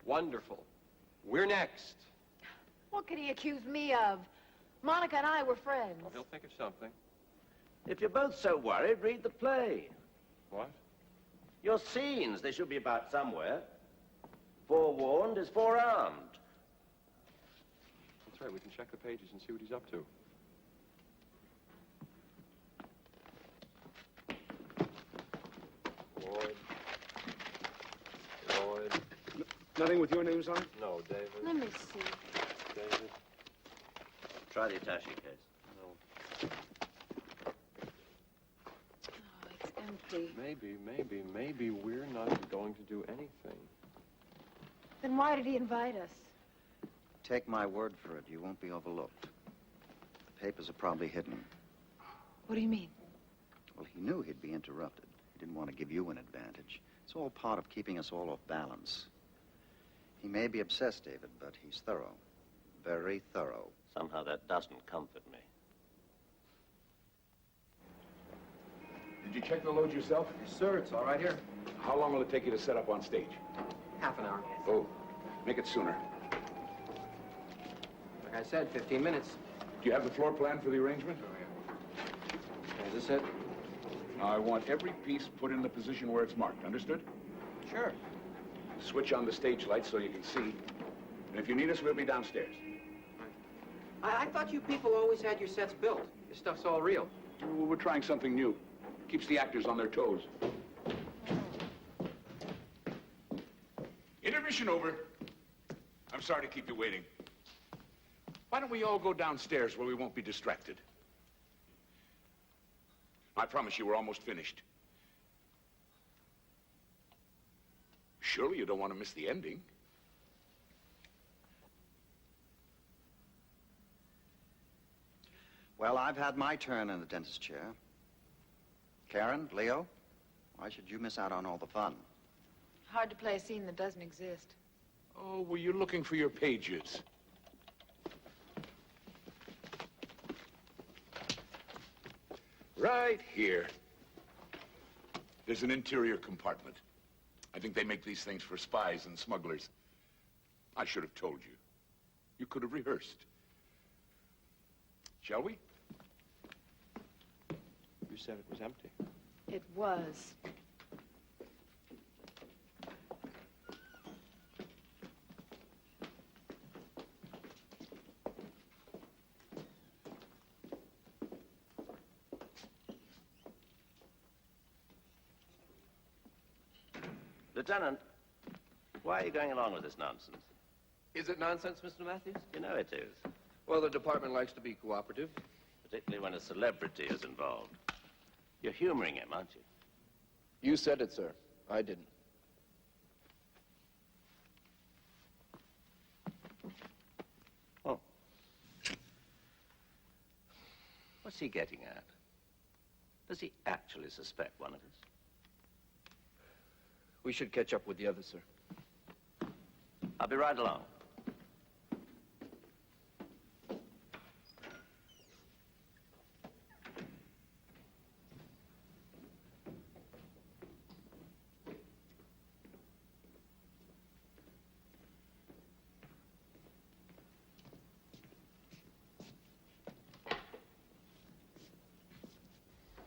Wonderful. We're next. What could he accuse me of? Monica and I were friends. He'll think of something. If you're both so worried, read the play. What? Your scenes, they should be about somewhere. Forewarned is forearmed. That's right, we can check the pages and see what he's up to. Lloyd. Nothing with your names on it? No, David. Let me see. David. Try the attaché case. No. Oh, it's empty. Maybe we're not going to do anything. Then why did he invite us? Take my word for it, you won't be overlooked. The papers are probably hidden. What do you mean? Well, he knew he'd be interrupted. He didn't want to give you an advantage. It's all part of keeping us all off balance. He may be obsessed, David, but he's thorough. Very thorough. Somehow that doesn't comfort me. Did you check the load yourself? Yes, sir. It's all right here. How long will it take you to set up on stage? Half an hour. Oh, make it sooner. Like I said, 15 minutes. Do you have the floor plan for the arrangement? Is this it? Now, I want every piece put in the position where it's marked. Understood? Sure. Switch on the stage lights so you can see. And if you need us, we'll be downstairs. I thought you people always had your sets built. Your stuff's all real. Well, we're trying something new. Keeps the actors on their toes. Intermission over. I'm sorry to keep you waiting. Why don't we all go downstairs where we won't be distracted? I promise you we're almost finished. Surely you don't want to miss the ending. Well, I've had my turn in the dentist chair. Karen, Leo, why should you miss out on all the fun? Hard to play a scene that doesn't exist. Oh, were you looking for your pages? Right here. There's an interior compartment. I think they make these things for spies and smugglers. I should have told you. You could have rehearsed. Shall we? You said it was empty. It was. Lieutenant, why are you going along with this nonsense? Is it nonsense, Mr. Matthews? You know it is. Well, the department likes to be cooperative. Particularly when a celebrity is involved. You're humoring him, aren't you? You said it, sir. I didn't. Oh. What's he getting at? Does he actually suspect one of us? We should catch up with the others, sir. I'll be right along.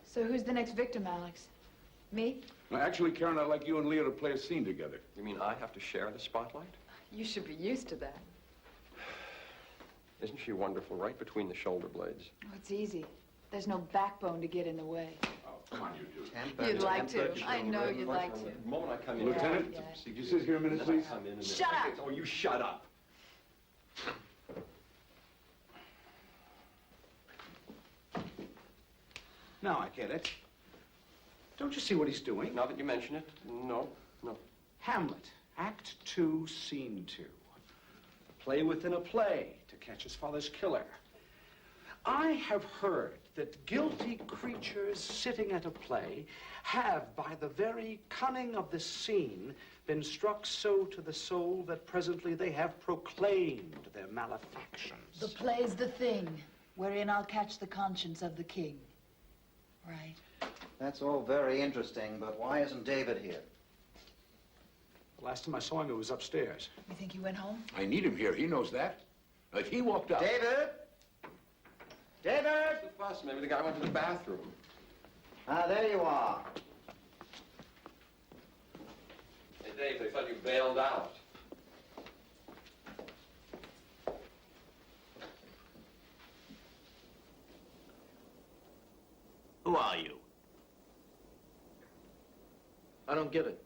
So who's the next victim, Alex? Me? Well, actually, Karen, I'd like you and Leah to play a scene together. You mean I have to share the spotlight? You should be used to that. Isn't she wonderful, right between the shoulder blades? Oh, it's easy. There's no backbone to get in the way. Oh, come on, you two. You'd like to. I know you'd like to. The moment I come in... Lieutenant, could you sit here a minute, please? Shut up! Oh, you shut up. Now I get it. Don't you see what he's doing? Now that you mention it, no. Hamlet, Act 2, Scene 2. Play within a play to catch his father's killer. I have heard that guilty creatures sitting at a play have, by the very cunning of the scene, been struck so to the soul that presently they have proclaimed their malefactions. The play's the thing, wherein I'll catch the conscience of the king. Right. That's all very interesting, but why isn't David here? The last time I saw him, it was upstairs. You think he went home? I need him here. He knows that. If he walked out... David? David? What's the fuss? Maybe the guy went to the bathroom. Ah, there you are. Hey, Dave, they thought you bailed out. Who are you? I don't get it.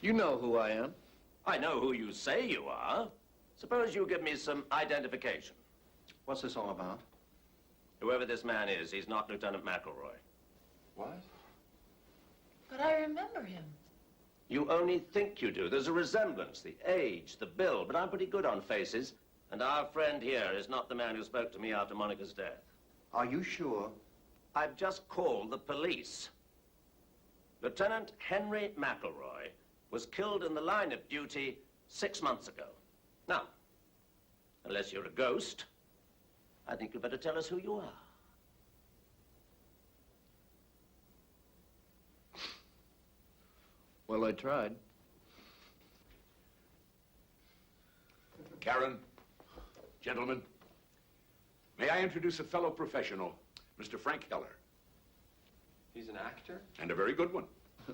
You know who I am. I know who you say you are. Suppose you give me some identification. What's this all about? Whoever this man is, he's not Lieutenant McElroy. What? But I remember him. You only think you do. There's a resemblance, the age, the build, but I'm pretty good on faces. And our friend here is not the man who spoke to me after Monica's death. Are you sure? I've just called the police. Lieutenant Henry McElroy was killed in the line of duty 6 months ago. Now, unless you're a ghost, I think you better tell us who you are. Well, I tried. Karen, gentlemen, may I introduce a fellow professional, Mr. Frank Heller. He's an actor? And a very good one.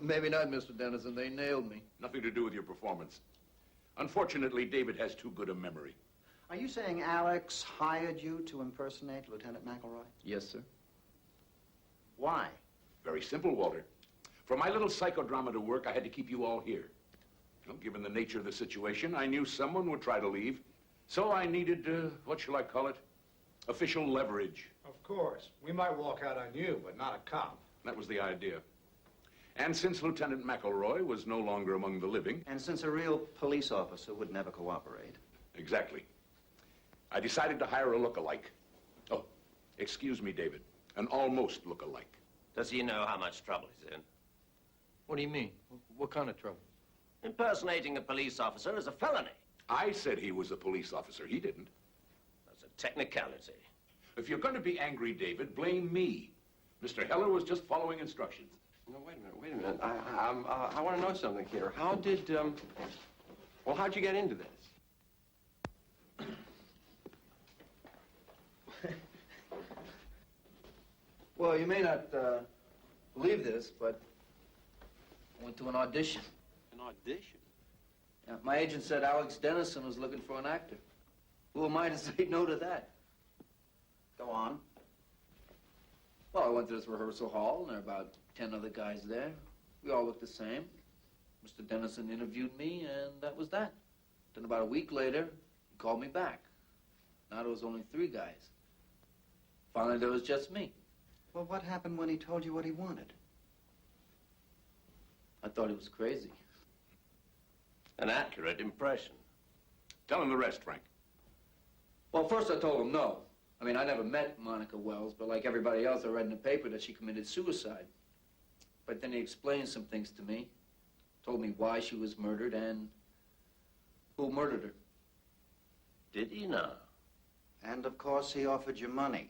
Maybe not, Mr. Dennison. They nailed me. Nothing to do with your performance. Unfortunately, David has too good a memory. Are you saying Alex hired you to impersonate Lieutenant McElroy? Yes, sir. Why? Very simple, Walter. For my little psychodrama to work, I had to keep you all here. Well, given the nature of the situation, I knew someone would try to leave. So I needed, what shall I call it? Official leverage. Of course. We might walk out on you, but not a cop. That was the idea. And since Lieutenant McElroy was no longer among the living... And since a real police officer would never cooperate. Exactly. I decided to hire a look-alike. Oh, excuse me, David. An almost look-alike. Does he know how much trouble he's in? What do you mean? What kind of trouble? Impersonating a police officer is a felony. I said he was a police officer. He didn't. That's a technicality. If you're going to be angry, David, blame me. Mr. Heller was just following instructions. No, wait a minute. I want to know something here. How did, well, how'd you get into this? Well, you may not believe this, but I went to an audition. An audition? Yeah, my agent said Alex Dennison was looking for an actor. Who am I to say no to that? Go on. Well, I went to this rehearsal hall, and there were about 10 other guys there. We all looked the same. Mr. Dennison interviewed me, and that was that. Then about a week later, he called me back. Now there was only 3 guys. Finally, there was just me. Well, what happened when he told you what he wanted? I thought he was crazy. An accurate impression. Tell him the rest, Frank. Well, first I told him no. I mean, I never met Monica Wells, but like everybody else, I read in the paper that she committed suicide. But then he explained some things to me, told me why she was murdered and who murdered her. Did he now? And, of course, he offered you money.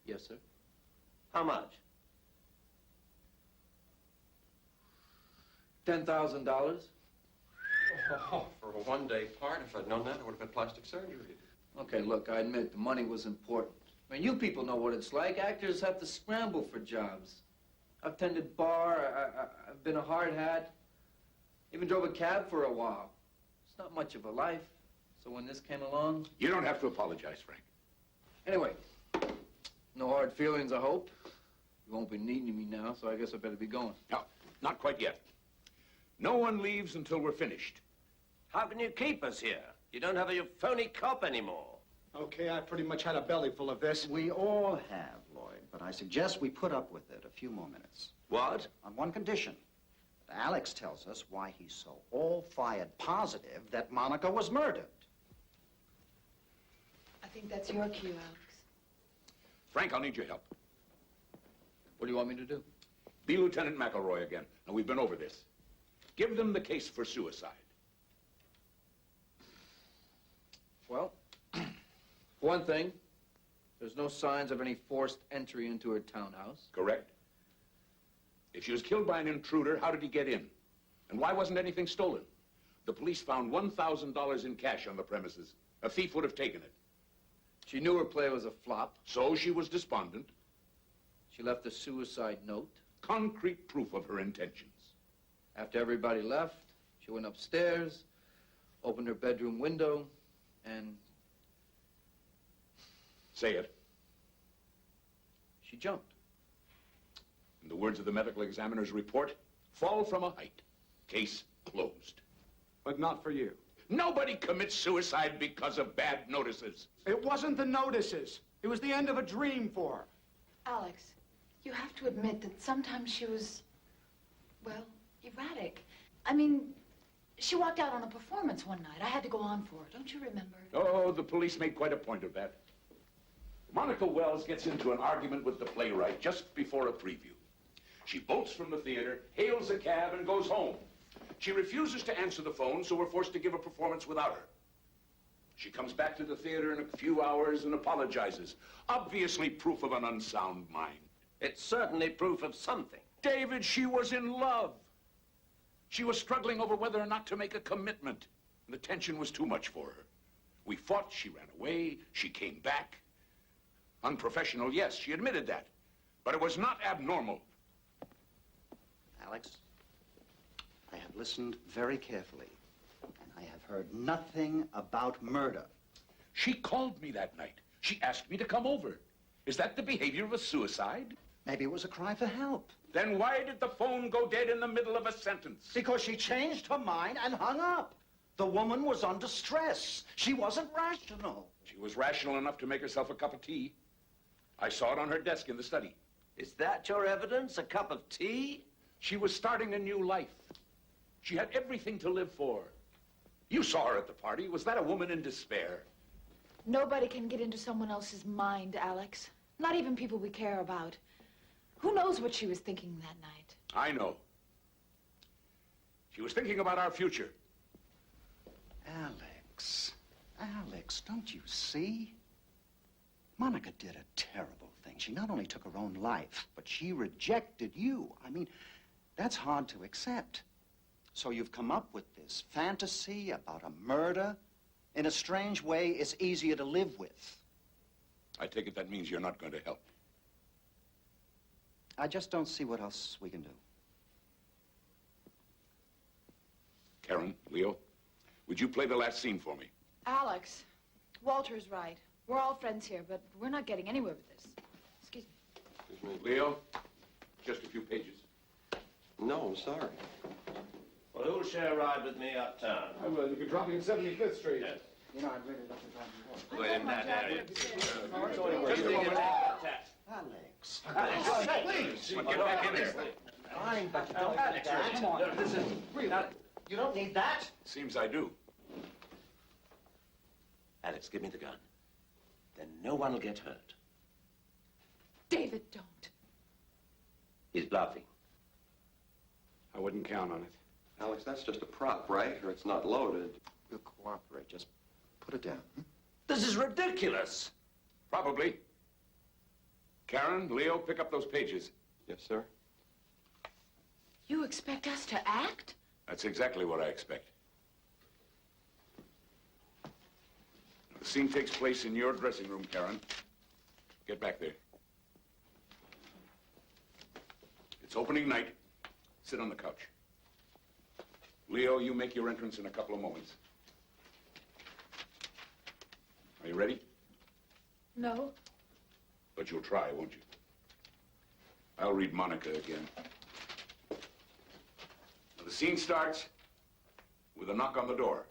Yes, sir. How much? $10,000. Oh, for a one-day part, if I'd known that, I would have had plastic surgery. Okay, look, I admit the money was important. I mean, you people know what it's like. Actors have to scramble for jobs. I've tended bar, I've been a hard hat, even drove a cab for a while. It's not much of a life. So when this came along... You don't have to apologize, Frank. Anyway, no hard feelings, I hope. You won't be needing me now, so I guess I better be going. No, not quite yet. No one leaves until we're finished. How can you keep us here? You don't have a phony cop anymore. Okay, I pretty much had a belly full of this. We all have, Lloyd, but I suggest we put up with it a few more minutes. What? On one condition. Alex tells us why he's so all-fired positive that Monica was murdered. I think that's your cue, Alex. Frank, I'll need your help. What do you want me to do? Be Lieutenant McElroy again. Now, we've been over this. Give them the case for suicide. Well, for one thing, there's no signs of any forced entry into her townhouse. Correct. If she was killed by an intruder, how did he get in? And why wasn't anything stolen? The police found $1,000 in cash on the premises. A thief would have taken it. She knew her play was a flop. So she was despondent. She left a suicide note. Concrete proof of her intentions. After everybody left, she went upstairs, opened her bedroom window, and... Say it. She jumped. In the words of the medical examiner's report, fall from a height. Case closed. But not for you. Nobody commits suicide because of bad notices. It wasn't the notices. It was the end of a dream for her. Alex, you have to admit that sometimes she was, well, erratic. I mean, she walked out on a performance one night. I had to go on for her. Don't you remember? Oh, the police made quite a point of that. Monica Wells gets into an argument with the playwright just before a preview. She bolts from the theater, hails a cab, and goes home. She refuses to answer the phone, so we're forced to give a performance without her. She comes back to the theater in a few hours and apologizes. Obviously proof of an unsound mind. It's certainly proof of something. David, she was in love. She was struggling over whether or not to make a commitment. And the tension was too much for her. We fought, she ran away, she came back. Unprofessional, yes, she admitted that. But it was not abnormal. Alex, I have listened very carefully, and I have heard nothing about murder. She called me that night. She asked me to come over. Is that the behavior of a suicide? Maybe it was a cry for help. Then why did the phone go dead in the middle of a sentence? Because she changed her mind and hung up. The woman was under stress. She wasn't rational. She was rational enough to make herself a cup of tea. I saw it on her desk in the study. Is that your evidence? A cup of tea? She was starting a new life. She had everything to live for. You saw her at the party. Was that a woman in despair? Nobody can get into someone else's mind, Alex. Not even people we care about. Who knows what she was thinking that night? I know. She was thinking about our future. Alex, don't you see? Monica did a terrible thing. She not only took her own life, but she rejected you. I mean, that's hard to accept. So you've come up with this fantasy about a murder. In a strange way, it's easier to live with. I take it that means you're not going to help. I just don't see what else we can do. Karen, Leo, would you play the last scene for me? Alex, Walter's right. We're all friends here, but we're not getting anywhere with this. Excuse me. Leo, just a few pages. No, I'm sorry. Well, who'll share a ride with me uptown? I will. You can drop me in 75th Street. Yes. You know, I'd really love to drive you home. Wait in that area. Just a moment. Alex. Alex, please. Get back in there. Fine, but you don't need that. Come on. No, this is real. You don't need that. Seems I do. Alex, give me the gun. Then no one will get hurt. David, don't. He's bluffing. I wouldn't count on it. Alex, that's just a prop, right? Or it's not loaded. We'll cooperate. Just put it down. This is ridiculous. Probably. Karen, Leo, pick up those pages. Yes, sir. You expect us to act? That's exactly what I expect. The scene takes place in your dressing room, Karen. Get back there. It's opening night. Sit on the couch. Leo, you make your entrance in a couple of moments. Are you ready? No. But you'll try, won't you? I'll read Monica again. Now, the scene starts with a knock on the door.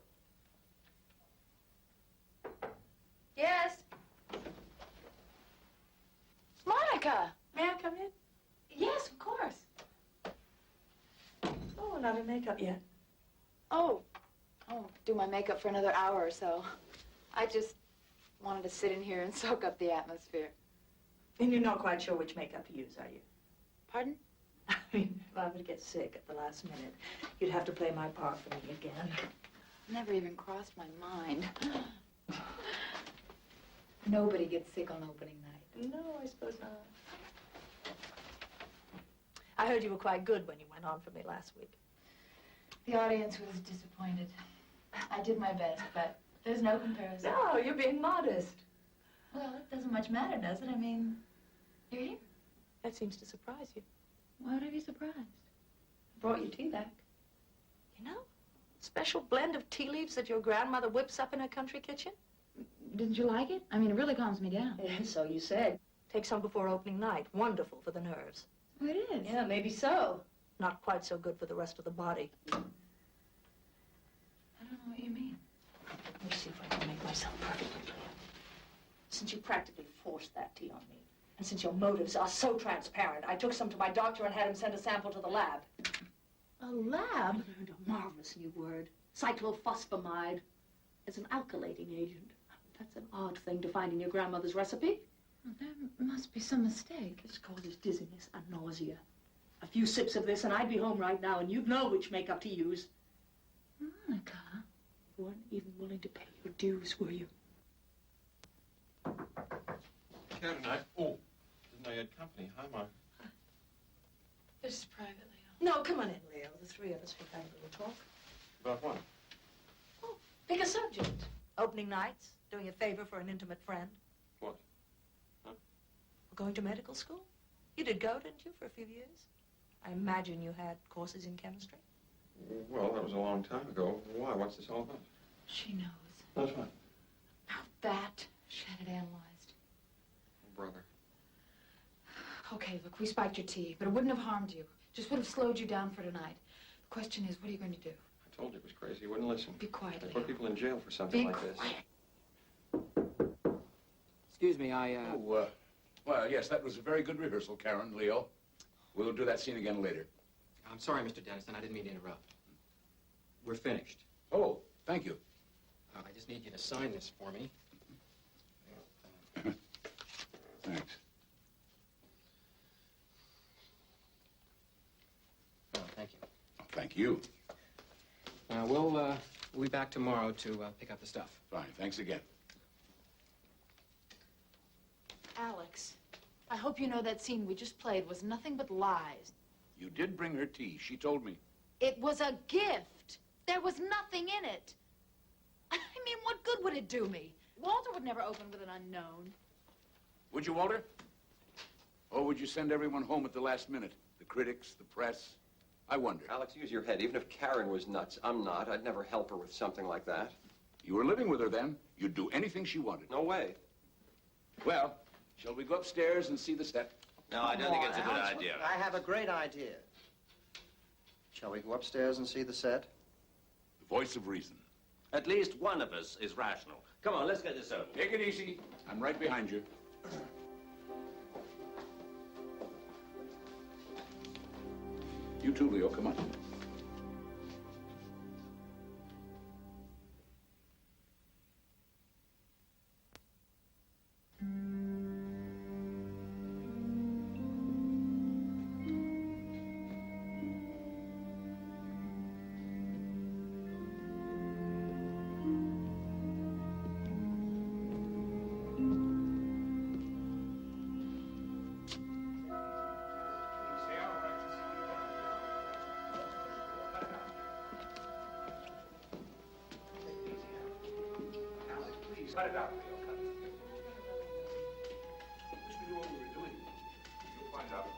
Yes. Monica! May I come in? Yes, of course. Oh, not in makeup yet. Oh, do my makeup for another hour or so. I just wanted to sit in here and soak up the atmosphere. And you're not quite sure which makeup to use, are you? Pardon? I mean, if I were to get sick at the last minute, you'd have to play my part for me again. Never even crossed my mind. Nobody gets sick on opening night. No, I suppose not. I heard you were quite good when you went on for me last week. The audience was disappointed. I did my best, but there's no comparison. No, you're being modest. Well, it doesn't much matter, does it? I mean, you're here. That seems to surprise you. Why would I be surprised? I brought your tea back. You know, special blend of tea leaves that your grandmother whips up in her country kitchen. Didn't you like it? I mean, it really calms me down. Yeah, so you said. Take some before opening night. Wonderful for the nerves. Oh, it is? Yeah, maybe so. Not quite so good for the rest of the body. I don't know what you mean. Let me see if I can make myself perfectly clear. Since you practically forced that tea on me, and since your motives are so transparent, I took some to my doctor and had him send a sample to the lab. A lab? I learned a marvelous new word. Cyclophosphamide. It's an alkylating agent. That's an odd thing to find in your grandmother's recipe. Well, there must be some mistake. This causes dizziness and nausea. A few sips of this and I'd be home right now and you'd know which makeup to use. Monica. You weren't even willing to pay your dues, were you? Karen, oh, didn't know you had company. Hi, Mark. This is private, No, come on in, Leo. The three of us will have a little talk. About what? Oh, pick a subject. Opening nights, doing a favor for an intimate friend. What? Huh? Going to medical school? You did go, didn't you, for a few years? I imagine you had courses in chemistry. Well, that was a long time ago. Why? What's this all about? She knows. That's right. Now that she had it analyzed. Brother. Okay, look, we spiked your tea, but it wouldn't have harmed you. Just would have slowed you down for tonight. The question is, what are you going to do? I told you it was crazy. He wouldn't listen. Be quiet, They Leo. put people in jail for something Be like this. quiet. Excuse me, Well, yes, that was a very good rehearsal, Karen, Leo. We'll do that scene again later. I'm sorry, Mr. Dennison. I didn't mean to interrupt. We're finished. Oh, thank you. I just need you to sign this for me. Thanks. Oh, thank you. Thank you. We'll be back tomorrow to pick up the stuff. Fine, thanks again. Alex, I hope you know that scene we just played was nothing but lies. You did bring her tea. She told me. It was a gift. There was nothing in it. I mean, what good would it do me? Walter would never open with an unknown. Would you, Walter? Or would you send everyone home at the last minute? The critics, the press? I wonder. Alex, use your head. Even if Karen was nuts, I'm not. I'd never help her with something like that. You were living with her then. You'd do anything she wanted. No way. Well, shall we go upstairs and see the set? No, I don't think it's a good idea. I have a great idea. Shall we go upstairs and see the set? The voice of reason. At least one of us is rational. Come on, let's get this over. Take it easy. I'm right behind you. You too, Leo. Come on. Cut it out, Leo. Cut it. I wish we knew what we were doing. You'll find out.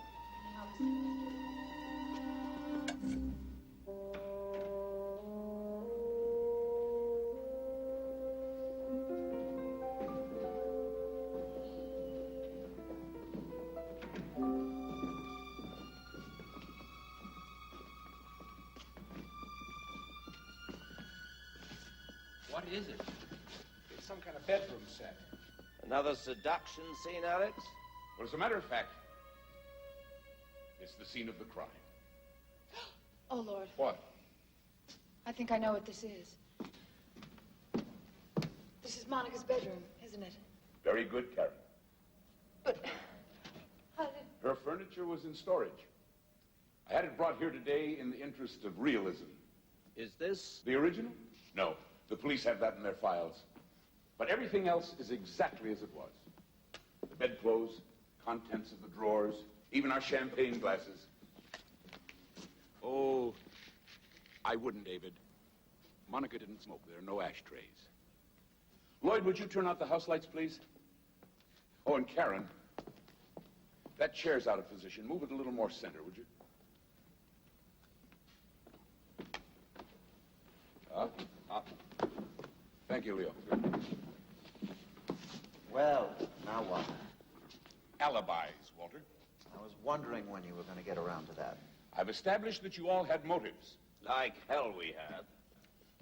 What is it? It's some kind of bedroom set. Another seduction scene, Alex? Well, as a matter of fact, it's the scene of the crime. Oh, Lord. What? I think I know what this is. This is Monica's bedroom, isn't it? Very good, Karen. But how did... Her furniture was in storage. I had it brought here today in the interest of realism. Is this... The original? No. The police have that in their files. But everything else is exactly as it was. The bedclothes, contents of the drawers, even our champagne glasses. Oh, I wouldn't, David. Monica didn't smoke. There are no ashtrays. Lloyd, would you turn out the house lights, please? Oh, and Karen, that chair's out of position. Move it a little more center, would you? Up. Thank you, Leo. Well, now what? Alibis, Walter. I was wondering when you were going to get around to that. I've established that you all had motives. Like hell we have.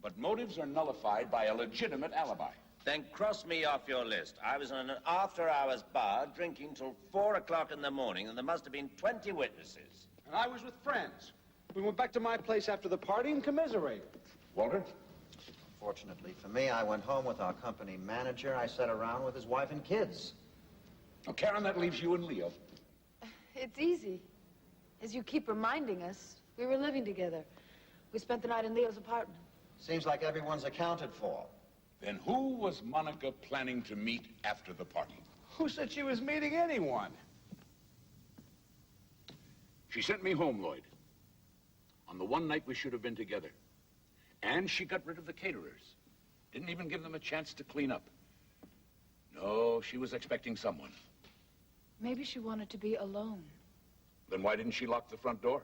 But motives are nullified by a legitimate alibi. Then cross me off your list. I was in an after-hours bar drinking till 4 o'clock in the morning, and there must have been 20 witnesses. And I was with friends. We went back to my place after the party and commiserated. Walter? Fortunately for me, I went home with our company manager. I sat around with his wife and kids. Oh, Karen, that leaves you and Leo. It's easy. As you keep reminding us, we were living together. We spent the night in Leo's apartment. Seems like everyone's accounted for. Then who was Monica planning to meet after the party? Who said she was meeting anyone? She sent me home, Lloyd, on the one night we should have been together. And she got rid of the caterers. Didn't even give them a chance to clean up. No, she was expecting someone. Maybe she wanted to be alone. Then why didn't she lock the front door?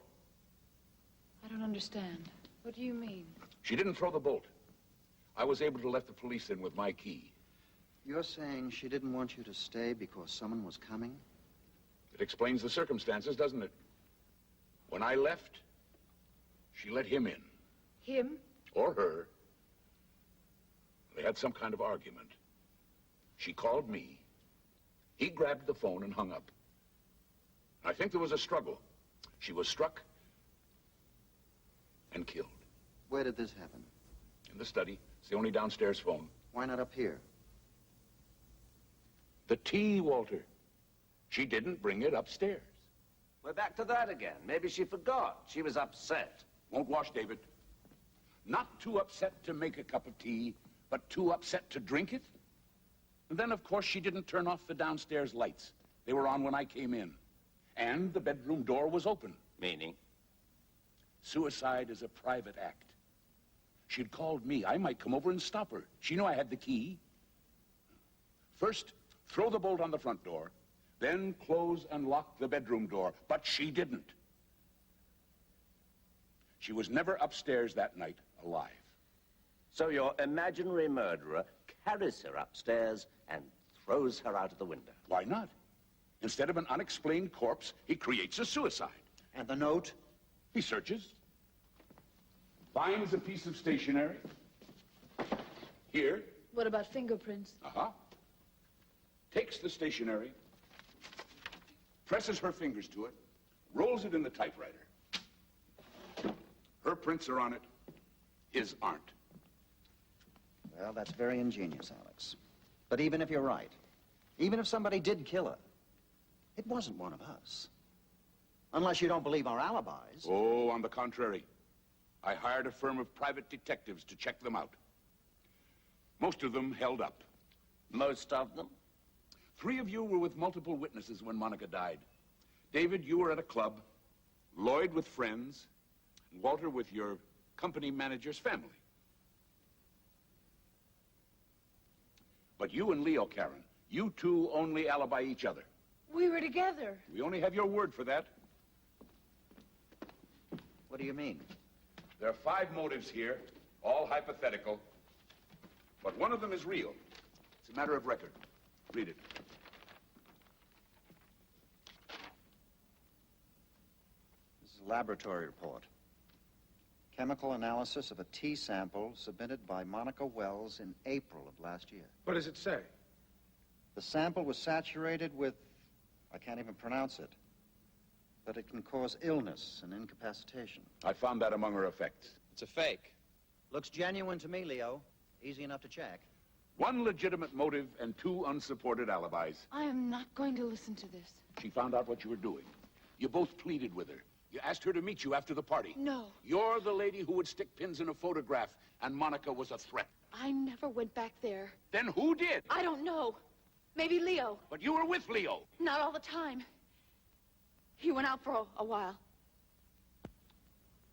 I don't understand. What do you mean? She didn't throw the bolt. I was able to let the police in with my key. You're saying she didn't want you to stay because someone was coming? It explains the circumstances, doesn't it? When I left, she let him in. Him? Or her. They had some kind of argument. She called me. He grabbed the phone and hung up. I think there was a struggle. She was struck and killed. Where did this happen? In the study. It's the only downstairs phone. Why not up here? The tea, Walter. She didn't bring it upstairs. We're back to that again. Maybe she forgot. She was upset. Won't wash, David. Not too upset to make a cup of tea, but too upset to drink it? And then, of course, she didn't turn off the downstairs lights. They were on when I came in. And the bedroom door was open. Meaning? Suicide is a private act. She'd called me. I might come over and stop her. She knew I had the key. First, throw the bolt on the front door, then close and lock the bedroom door. But she didn't. She was never upstairs that night alive. So your imaginary murderer carries her upstairs and throws her out of the window. Why not? Instead of an unexplained corpse, he creates a suicide. And the note? He searches. finds a piece of stationery. Here. What about fingerprints? Uh-huh. Takes the stationery, presses her fingers to it, rolls it in the typewriter. Her prints are on it, his aren't. Well, that's very ingenious, Alex. But even if you're right, even if somebody did kill her, it wasn't one of us. Unless you don't believe our alibis. Oh, on the contrary. I hired a firm of private detectives to check them out. Most of them held up. Most of them? 3 of you were with multiple witnesses when Monica died. David, you were at a club. Lloyd with friends. And Walter with your company manager's family. But you and Leo, Karen, you two only alibi each other. We were together. We only have your word for that. What do you mean? There are 5 motives here, all hypothetical. But one of them is real. It's a matter of record. Read it. This is a laboratory report. Chemical analysis of a tea sample submitted by Monica Wells in April of last year. What does it say? The sample was saturated with, I can't even pronounce it, but it can cause illness and incapacitation. I found that among her effects. It's a fake. Looks genuine to me, Leo. Easy enough to check. 1 legitimate motive and 2 unsupported alibis. I am not going to listen to this. She found out what you were doing. You both pleaded with her. You asked her to meet you after the party. No. You're the lady who would stick pins in a photograph, and Monica was a threat. I never went back there. Then who did? I don't know. Maybe Leo. But you were with Leo. Not all the time. He went out for a while.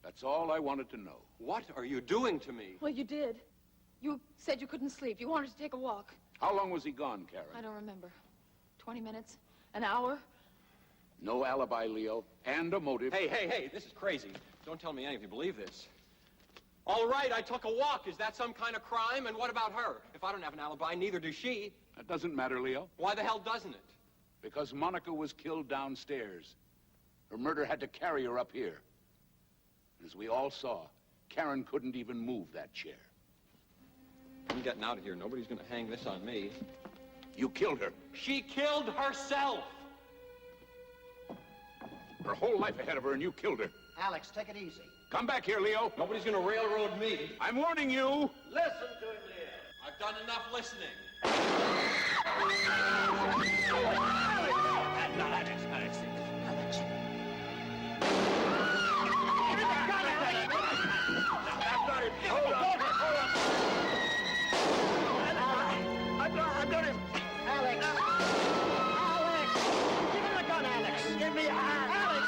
That's all I wanted to know. What are you doing to me? Well, you did. You said you couldn't sleep. You wanted to take a walk. How long was he gone, Karen? I don't remember. 20 minutes? An hour? No alibi, Leo, and a motive. Hey, this is crazy. Don't tell me any of you believe this. All right, I took a walk. Is that some kind of crime? And what about her? If I don't have an alibi, neither does she. That doesn't matter, Leo. Why the hell doesn't it? Because Monica was killed downstairs. Her murder had to carry her up here. As we all saw, Karen couldn't even move that chair. I'm getting out of here. Nobody's going to hang this on me. You killed her. She killed herself! Her whole life ahead of her, and you killed her. Alex, take it easy. Come back here, Leo. Nobody's going to railroad me. I'm warning you. Listen to him, Leo. I've done enough listening. I've got him. Alex! Alex! Give him the gun, Alex! Give me Alex!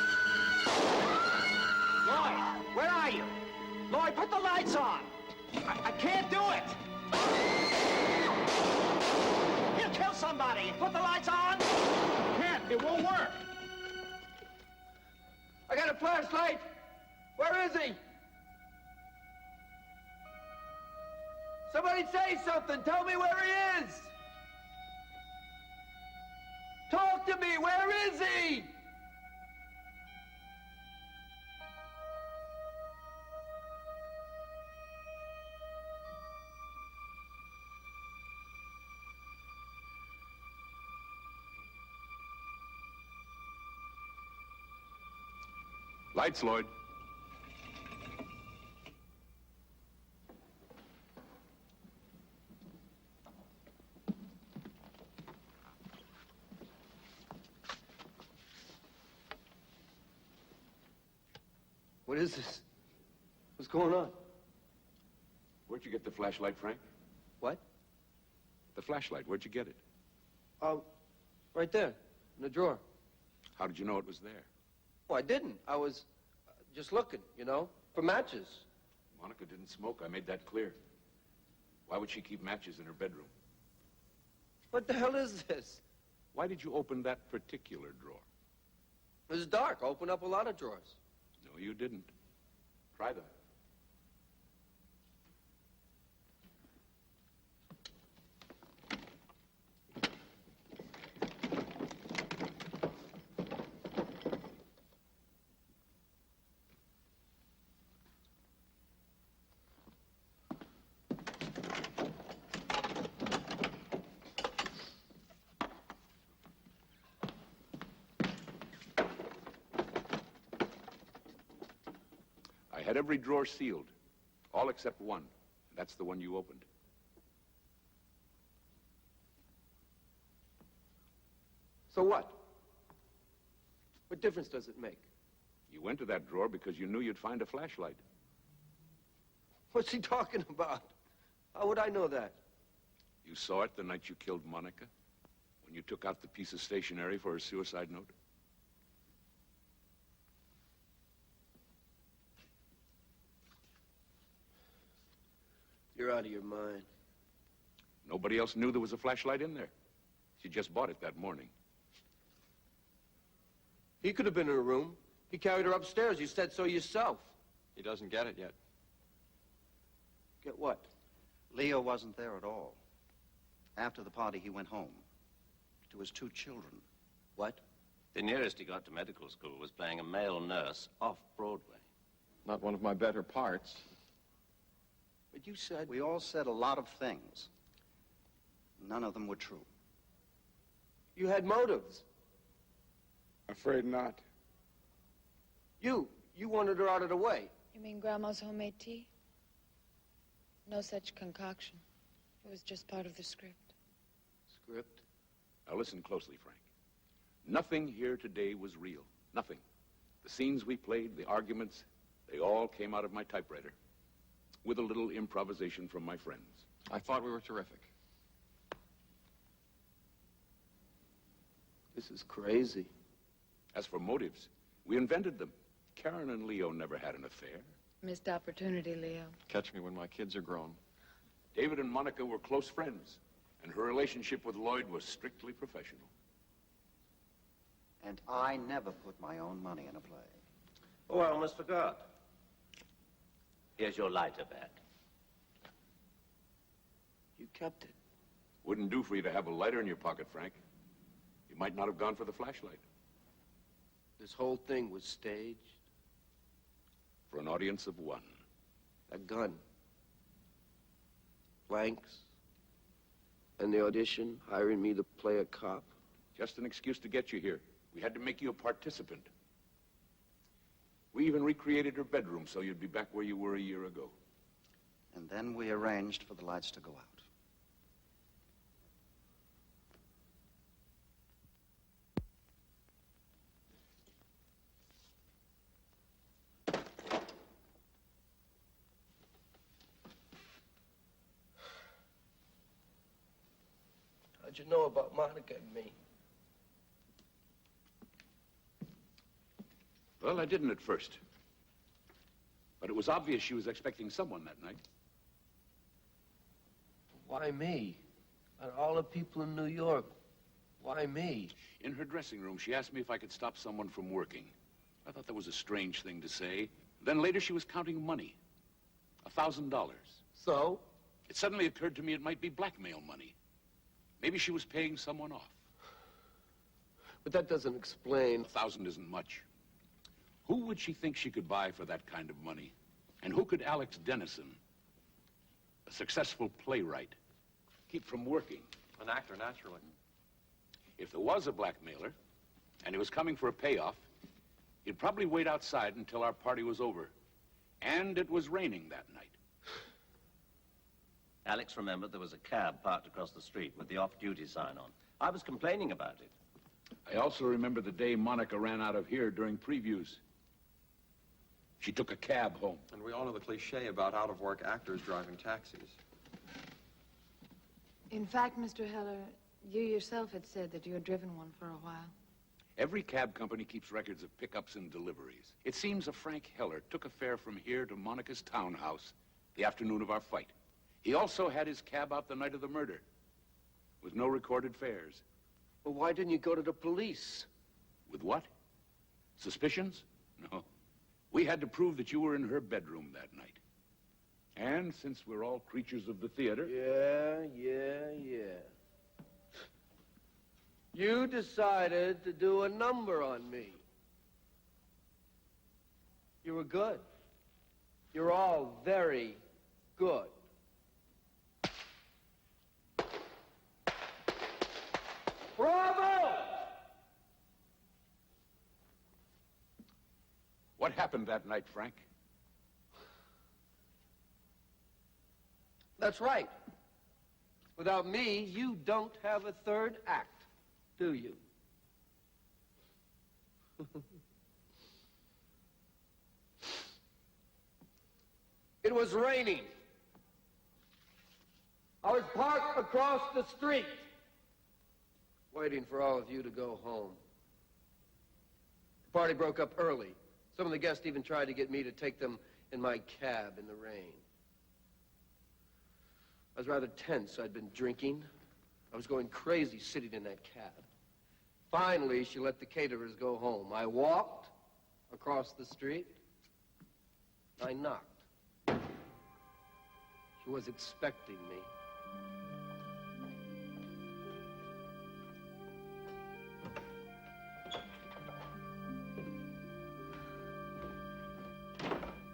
Lloyd, where are you? Lloyd, put the lights on! I can't do it! He'll kill somebody! Put the lights on! Can't. It won't work. I got a flashlight. Where is he? Somebody say something. Tell me where he is. Talk to me. Where is he? Lights, Lloyd. What is this? What's going on? Where'd you get the flashlight, Frank? What? The flashlight, where'd you get it? Right there, in the drawer. How did you know it was there? Well, I didn't. I was just looking, you know, for matches. Monica didn't smoke. I made that clear. Why would she keep matches in her bedroom? What the hell is this? Why did you open that particular drawer? It was dark. I opened up a lot of drawers. No, you didn't. Try them. had every drawer sealed, all except one. That's the one you opened. So what? What difference does it make? You went to that drawer because you knew you'd find a flashlight. What's he talking about? How would I know that? You saw it the night you killed Monica, when you took out the piece of stationery for her suicide note? You're out of your mind. Nobody else knew there was a flashlight in there. She just bought it that morning. He could have been in her room. He carried her upstairs. You said so yourself. He doesn't get it yet. Get what? Leo wasn't there at all. After the party, he went home to his 2 children. What? The nearest he got to medical school was playing a male nurse off Broadway. Not one of my better parts. But you said... We all said a lot of things. None of them were true. You had motives. Afraid not. You wanted her out of the way. You mean Grandma's homemade tea? No such concoction. It was just part of the script. Script? Now listen closely, Frank. Nothing here today was real. Nothing. The scenes we played, the arguments, they all came out of my typewriter. With a little improvisation from my friends. I thought we were terrific. This is crazy. As for motives, we invented them. Karen and Leo never had an affair. Missed opportunity, Leo. Catch me when my kids are grown. David and Monica were close friends, and her relationship with Lloyd was strictly professional. And I never put my own money in a play. Oh, I almost forgot. Here's your lighter back. You kept it. Wouldn't do for you to have a lighter in your pocket, Frank. You might not have gone for the flashlight. This whole thing was staged. For an audience of 1. A gun. Blanks. And the audition, hiring me to play a cop. Just an excuse to get you here. We had to make you a participant. We even recreated her bedroom so you'd be back where you were a year ago. And then we arranged for the lights to go out. How'd you know about Monica and me? Well, I didn't at first. But it was obvious she was expecting someone that night. Why me? Out of all the people in New York, why me? In her dressing room, she asked me if I could stop someone from working. I thought that was a strange thing to say. Then later she was counting money. $1,000. So? It suddenly occurred to me it might be blackmail money. Maybe she was paying someone off. But that doesn't explain... 1,000 isn't much. Who would she think she could buy for that kind of money? And who could Alex Dennison, a successful playwright, keep from working? An actor, naturally. If there was a blackmailer, and he was coming for a payoff, he'd probably wait outside until our party was over. And it was raining that night. Alex remembered there was a cab parked across the street with the off-duty sign on. I was complaining about it. I also remember the day Monica ran out of here during previews. She took a cab home. And we all know the cliche about out-of-work actors driving taxis. In fact, Mr. Heller, you yourself had said that you had driven one for a while. Every cab company keeps records of pickups and deliveries. It seems a Frank Heller took a fare from here to Monica's townhouse the afternoon of our fight. He also had his cab out the night of the murder, with no recorded fares. Well, why didn't you go to the police? With what? Suspicions? No. We had to prove that you were in her bedroom that night. And since we're all creatures of the theater... Yeah. You decided to do a number on me. You were good. You're all very good. Bravo! What happened that night, Frank? That's right. Without me, you don't have a third act, do you? It was raining. I was parked across the street, waiting for all of you to go home. The party broke up early. Some of the guests even tried to get me to take them in my cab in the rain. I was rather tense. I'd been drinking. I was going crazy sitting in that cab. Finally, she let the caterers go home. I walked across the street. I knocked. She was expecting me.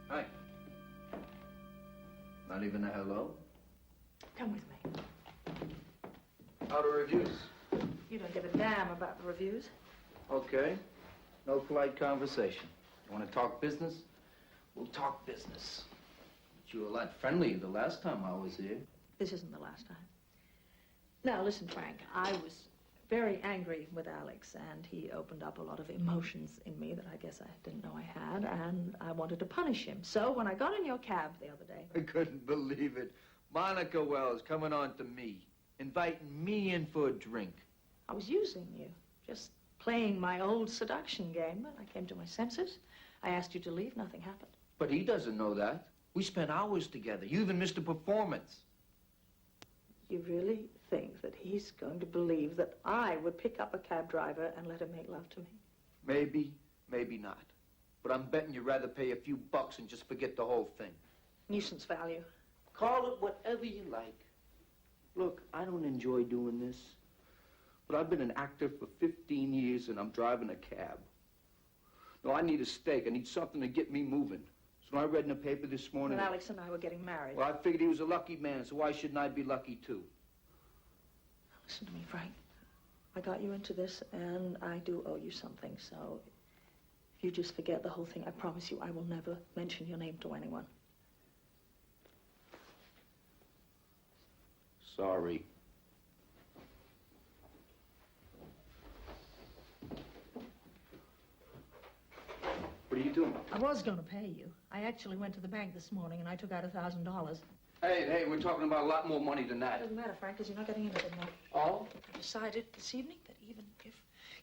Hi. Not even a hello? Come with me. How are reviews? You don't give a damn about the reviews. Okay. No polite conversation. You want to talk business? We'll talk business. But you were a lot friendlier the last time I was here. This isn't the last time. Now, listen, Frank, I was very angry with Alex, and he opened up a lot of emotions in me that I guess I didn't know I had, and I wanted to punish him. So when I got in your cab the other day... I couldn't believe it. Monica Wells coming on to me, inviting me in for a drink. I was using you, just playing my old seduction game, but I came to my senses. I asked you to leave, nothing happened. But he doesn't know that. We spent hours together. You even missed a performance. You really think that he's going to believe that I would pick up a cab driver and let him make love to me? Maybe, maybe not. But I'm betting you'd rather pay a few bucks and just forget the whole thing. Nuisance value. Call it whatever you like. Look, I don't enjoy doing this, but I've been an actor for 15 years and I'm driving a cab. No, I need a steak. I need something to get me moving. So I read in the paper this morning... When Alex and I were getting married. Well, I figured he was a lucky man, so why shouldn't I be lucky too? Listen to me, Frank. I got you into this, and I do owe you something, so if you just forget the whole thing, I promise you I will never mention your name to anyone. Sorry. What are you doing? I was going to pay you. I actually went to the bank this morning, and I took out $1,000. Hey, we're talking about a lot more money than that. Doesn't matter, Frank, because you're not getting anything more. Oh? I decided this evening that even if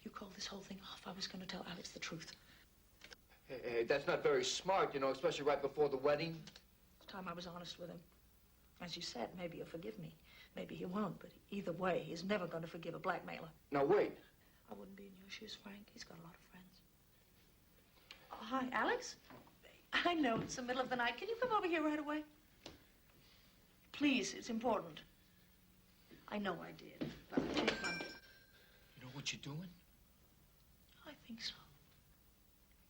you called this whole thing off, I was going to tell Alex the truth. Hey, that's not very smart, you know, especially right before the wedding. It's time I was honest with him. As you said, maybe he'll forgive me. Maybe he won't, but either way, he's never going to forgive a blackmailer. Now, wait. I wouldn't be in your shoes, Frank. He's got a lot of friends. Oh, hi, Alex? I know it's the middle of the night. Can you come over here right away? Please, it's important. I know I did, but I changed my mind. You know what you're doing? I think so.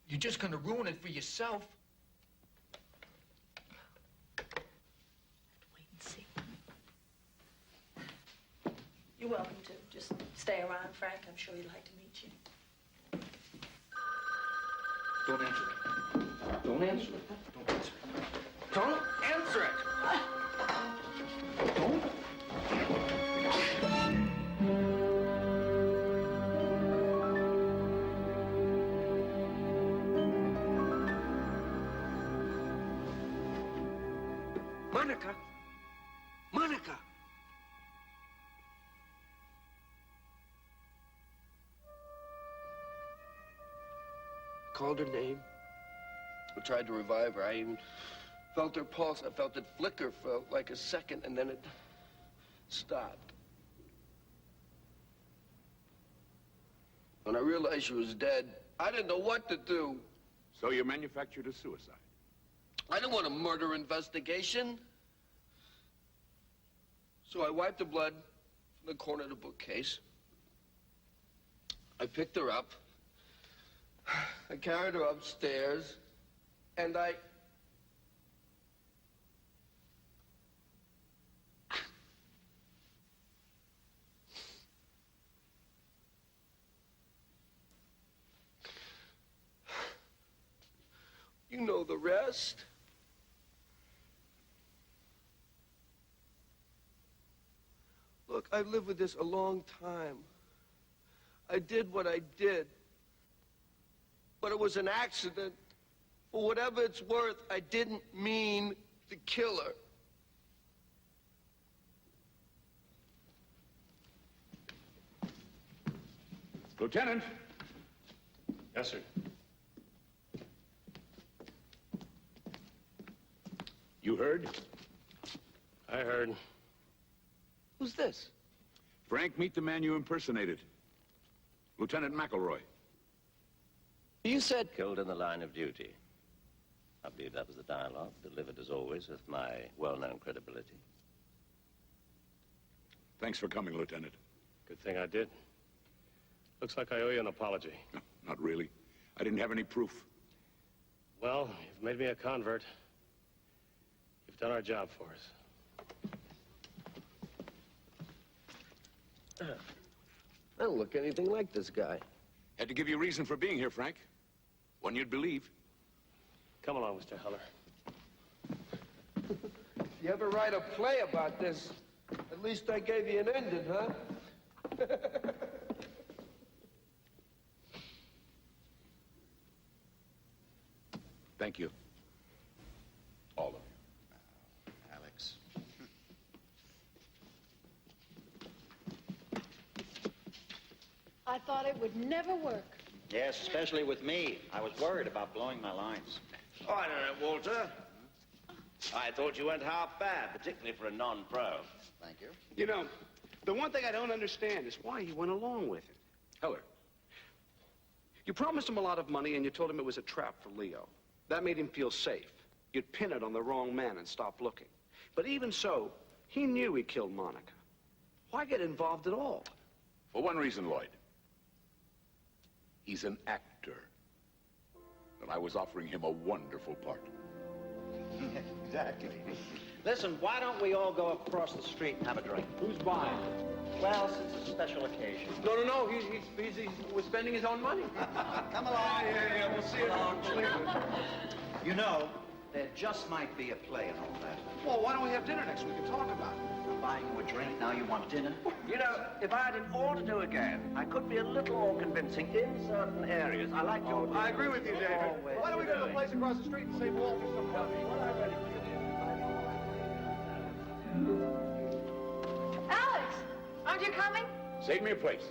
You're just gonna ruin it for yourself. Wait and see. You're welcome to. Just stay around, Frank. I'm sure he'd like to meet you. Don't answer it. Don't answer it. Don't answer it. Don't answer it! Don't. Monica! Monica! I called her name. I tried to revive her. I even felt her pulse. I felt it flicker for like a second, and then it stopped. When I realized she was dead, I didn't know what to do. So you manufactured a suicide? I didn't want a murder investigation. So I wiped the blood from the corner of the bookcase. I picked her up. I carried her upstairs, and I... You know the rest. Look, I've lived with this a long time. I did what I did. But it was an accident. For whatever it's worth, I didn't mean to kill her. Lieutenant! Yes, sir. You heard? I heard. Who's this? Frank, meet the man you impersonated. Lieutenant McElroy. You said... Killed in the line of duty. I believe that was the dialogue, delivered as always with my well-known credibility. Thanks for coming, Lieutenant. Good thing I did. Looks like I owe you an apology. No, not really. I didn't have any proof. Well, you've made me a convert. You've done our job for us. I don't look anything like this guy. Had to give you a reason for being here, Frank. One you'd believe. Come along, Mr. Heller. If you ever write a play about this, at least I gave you an ending, huh? Thank you. All of you. Alex. I thought it would never work. Yes, especially with me. I was worried about blowing my lines. Oh, I don't know, Walter. I thought you went half bad, particularly for a non-pro. Thank you. You know, the one thing I don't understand is why you went along with it. Heller. You promised him a lot of money and you told him it was a trap for Leo. That made him feel safe. You'd pin it on the wrong man and stop looking. But even so, he knew he killed Monica. Why get involved at all? For one reason, Lloyd. He's an actor. And I was offering him a wonderful part. Exactly. Listen, why don't we all go across the street and have a drink? Who's buying? Well, since it's a special occasion. No. We're spending his own money. Come along. Yeah. We'll see you in Cleveland. You know, there just might be a play and all that. Well, why don't we have dinner next week and talk about it? I'm buying you a drink, now you want dinner? You know, if I had it all to do again, I could be a little more convincing in certain areas. I like your... I agree with you, David. Why don't we go to the place across the street and save Walter some money? Alex, aren't you coming? Save me a place.